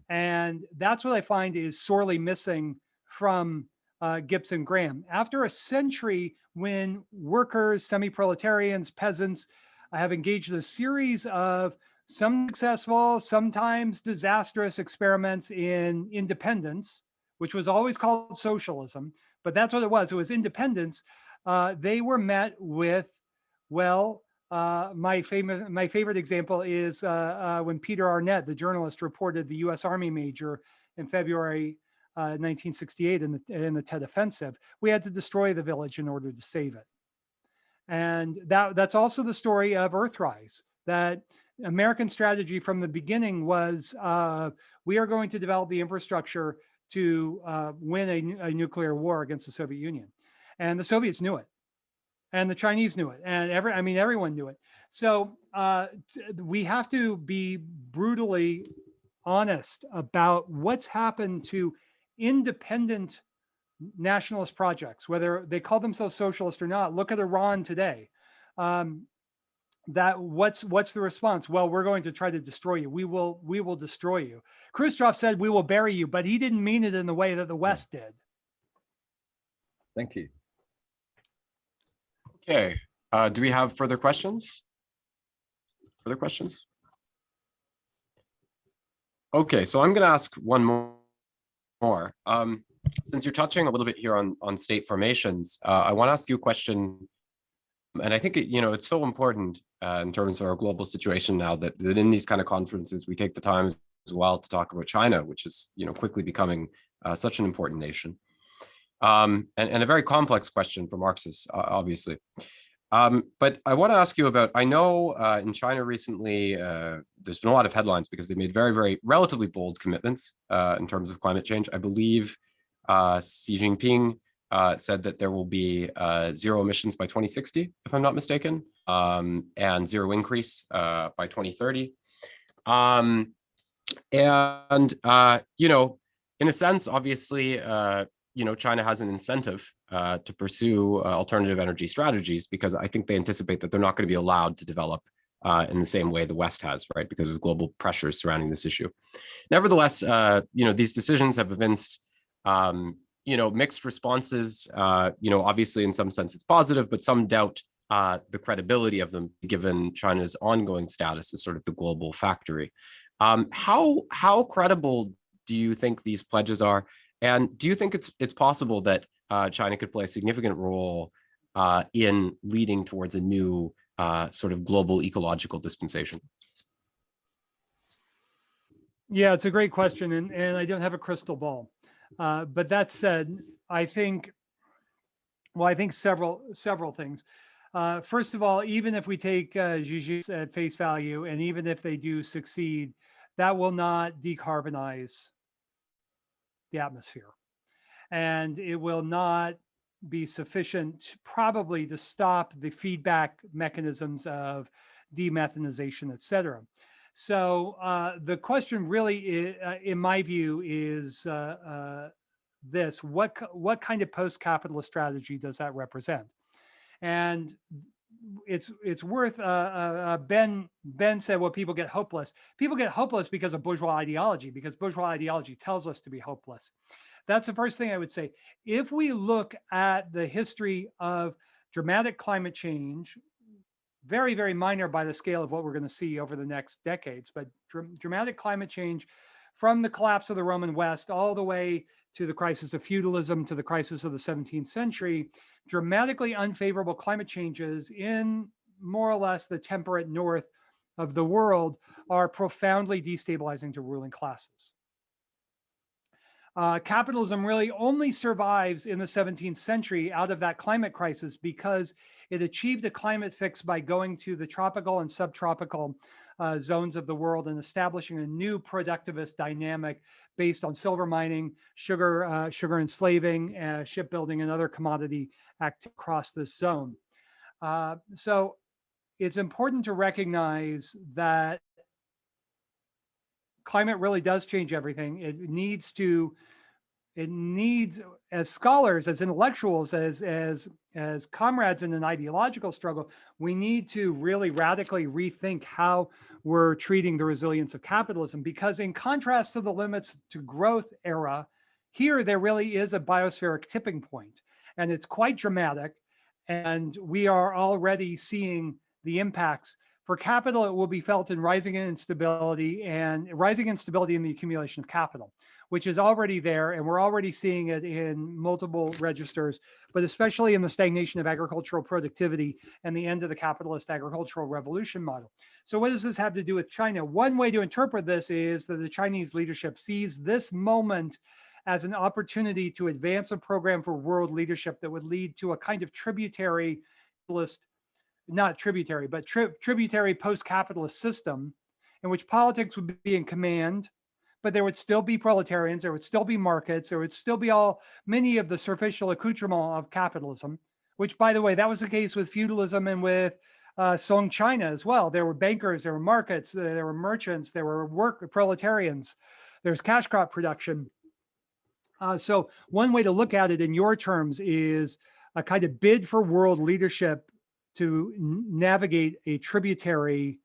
S1: And that's what I find is sorely missing from Gibson Graham. After a century when workers, semi-proletarians, peasants have engaged in a series of some successful, sometimes disastrous experiments in independence, which was always called socialism, but that's what it was. It was independence. They were met with, well, my favorite example is when Peter Arnett, the journalist, reported the U.S. Army major in February 1968 in the Tet Offensive. We had to destroy the village in order to save it. And that's also the story of Earthrise, that American strategy from the beginning was we are going to develop the infrastructure to win a nuclear war against the Soviet Union. And the Soviets knew it. And the Chinese knew it. And everyone knew it. So we have to be brutally honest about what's happened to independent nationalist projects, whether they call themselves socialist or not. Look at Iran today. That what's the response? Well, we're going to try to destroy you. We will destroy you. Khrushchev said we will bury you, but he didn't mean it in the way that the West did.
S5: Thank you.
S2: Okay. Do we have further questions? Further questions? Okay, so I'm going to ask one more. Since you're touching a little bit here on state formations, I want to ask you a question. And I think it's so important in terms of our global situation now that in these kind of conferences we take the time as well to talk about China, which is quickly becoming such an important nation, and a very complex question for Marxists, obviously. But I want to ask you about, I know in China recently, there's been a lot of headlines because they made very, very relatively bold commitments in terms of climate change. I believe Xi Jinping said that there will be zero emissions by 2060, if I'm not mistaken, and zero increase by 2030. In a sense, obviously, China has an incentive to pursue alternative energy strategies because I think they anticipate that they're not going to be allowed to develop in the same way the West has, right? Because of global pressures surrounding this issue. Nevertheless, these decisions have evinced mixed responses. Obviously, in some sense, it's positive, but some doubt the credibility of them, given China's ongoing status as sort of the global factory. How credible do you think these pledges are? And do you think it's possible that China could play a significant role in leading towards a new sort of global ecological dispensation?
S1: Yeah, it's a great question, and I don't have a crystal ball. But that said, I think several things. First of all, even if we take Xi at face value, and even if they do succeed, that will not decarbonize the atmosphere. And it will not be sufficient probably to stop the feedback mechanisms of demethanization, et cetera. So the question really, in my view, is this: what kind of post-capitalist strategy does that represent? And it's worth. Ben said, "Well, people get hopeless. People get hopeless because of bourgeois ideology. Because bourgeois ideology tells us to be hopeless." That's the first thing I would say. If we look at the history of dramatic climate change, very, very minor by the scale of what we're going to see over the next decades, but dramatic climate change from the collapse of the Roman West all the way to the crisis of feudalism, to the crisis of the 17th century, dramatically unfavorable climate changes in more or less the temperate north of the world are profoundly destabilizing to ruling classes. Capitalism really only survives in the 17th century out of that climate crisis because it achieved a climate fix by going to the tropical and subtropical zones of the world and establishing a new productivist dynamic based on silver mining, sugar enslaving, shipbuilding, and other commodity activity across this zone. So it's important to recognize that climate really does change everything. It needs, as scholars, as intellectuals, as comrades in an ideological struggle, we need to really radically rethink how we're treating the resilience of capitalism, because in contrast to the limits to growth era, here there really is a biospheric tipping point, and it's quite dramatic, and we are already seeing the impacts. For capital, it will be felt in rising instability in the accumulation of capital, which is already there, and we're already seeing it in multiple registers, but especially in the stagnation of agricultural productivity and the end of the capitalist agricultural revolution model. So what does this have to do with China? One way to interpret this is that the Chinese leadership sees this moment as an opportunity to advance a program for world leadership that would lead to a kind of tributary post-capitalist system in which politics would be in command, but there would still be proletarians, there would still be markets, there would still be many of the superficial accoutrements of capitalism, which, by the way, that was the case with feudalism and with Song China as well. There were bankers, there were markets, there were merchants, there were proletarians, there's cash crop production. So one way to look at it in your terms is a kind of bid for world leadership to navigate a tributary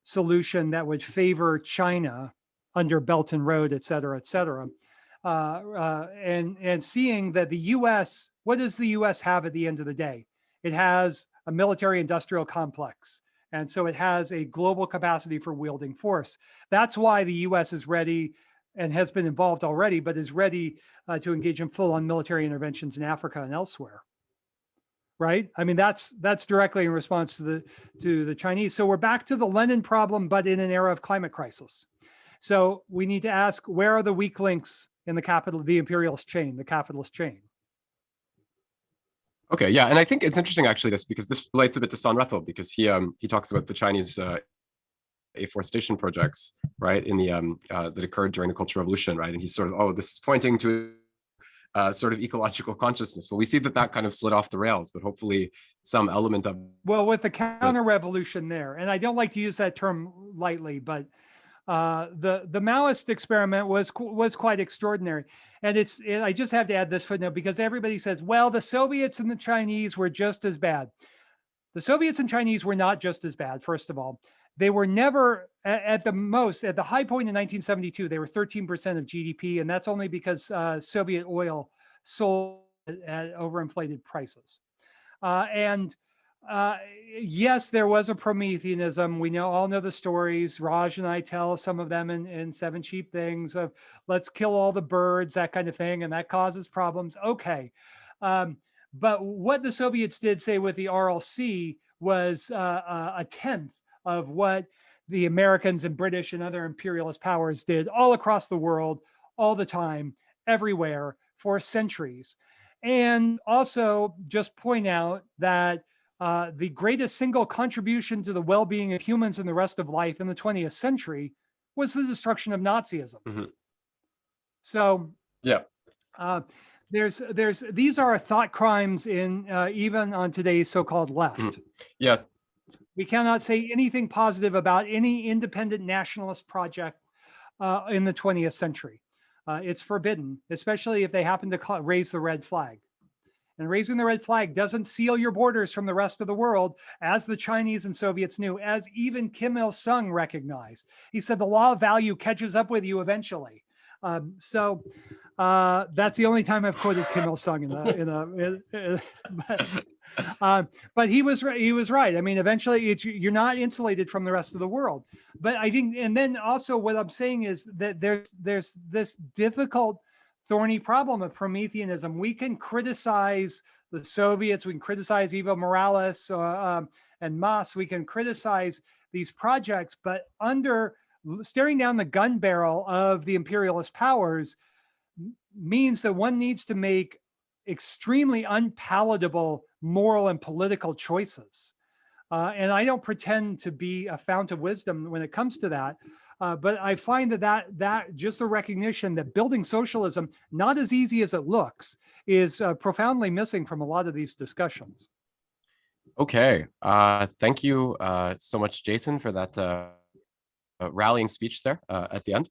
S1: solution that would favor China under Belt and Road, et cetera, and seeing that the U.S., what does the U.S. have at the end of the day? It has a military industrial complex. And so it has a global capacity for wielding force. That's why the U.S. is ready and has been involved already, but is ready to engage in full-on military interventions in Africa and elsewhere. Right? I mean, that's directly in response to the Chinese. So we're back to the Lenin problem, but in an era of climate crisis. So we need to ask, where are the weak links in the imperialist chain, the capitalist chain?
S2: Okay, yeah, and I think it's interesting actually because this relates a bit to Son Rethel, because he talks about the Chinese afforestation projects, right, in the that occurred during the Cultural Revolution, right, and he's sort of, this is pointing to sort of ecological consciousness. But we see that kind of slid off the rails, but hopefully some element of...
S1: Well, with the counter-revolution there, and I don't like to use that term lightly, but the Maoist experiment was quite extraordinary. And I just have to add this footnote, because everybody says, well, the Soviets and the Chinese were just as bad. The Soviets and Chinese were not just as bad, first of all. They were never, at the high point in 1972, they were 13% of GDP, and that's only because Soviet oil sold at overinflated prices. Yes, there was a Prometheanism. We all know the stories. Raj and I tell some of them in Seven Cheap Things of let's kill all the birds, that kind of thing, and that causes problems. Okay. But what the Soviets did, say, with the Aral Sea was a tenth of what the Americans and British and other imperialist powers did all across the world, all the time, everywhere, for centuries. And also just point out that the greatest single contribution to the well-being of humans and the rest of life in the 20th century was the destruction of Nazism. Mm-hmm. So
S2: yeah,
S1: these are thought crimes in even on today's so-called left.
S2: Mm-hmm. Yeah.
S1: We cannot say anything positive about any independent nationalist project in the 20th century. It's forbidden, especially if they happen to raise the red flag. And raising the red flag doesn't seal your borders from the rest of the world, as the Chinese and Soviets knew, as even Kim Il-sung recognized. He said the law of value catches up with you eventually. So that's the only time I've quoted Kim Il-sung but he was right. I mean, eventually you're not insulated from the rest of the world. But I think, and then also what I'm saying is that there's this difficult, thorny problem of Prometheanism. We can criticize the Soviets, we can criticize Evo Morales and Mas, we can criticize these projects, but staring down the gun barrel of the imperialist powers, means that one needs to make extremely unpalatable moral and political choices. And I don't pretend to be a fount of wisdom when it comes to that. But I find that just the recognition that building socialism, not as easy as it looks, is profoundly missing from a lot of these discussions.
S2: Okay. Thank you so much, Jason, for that rallying speech there at the end.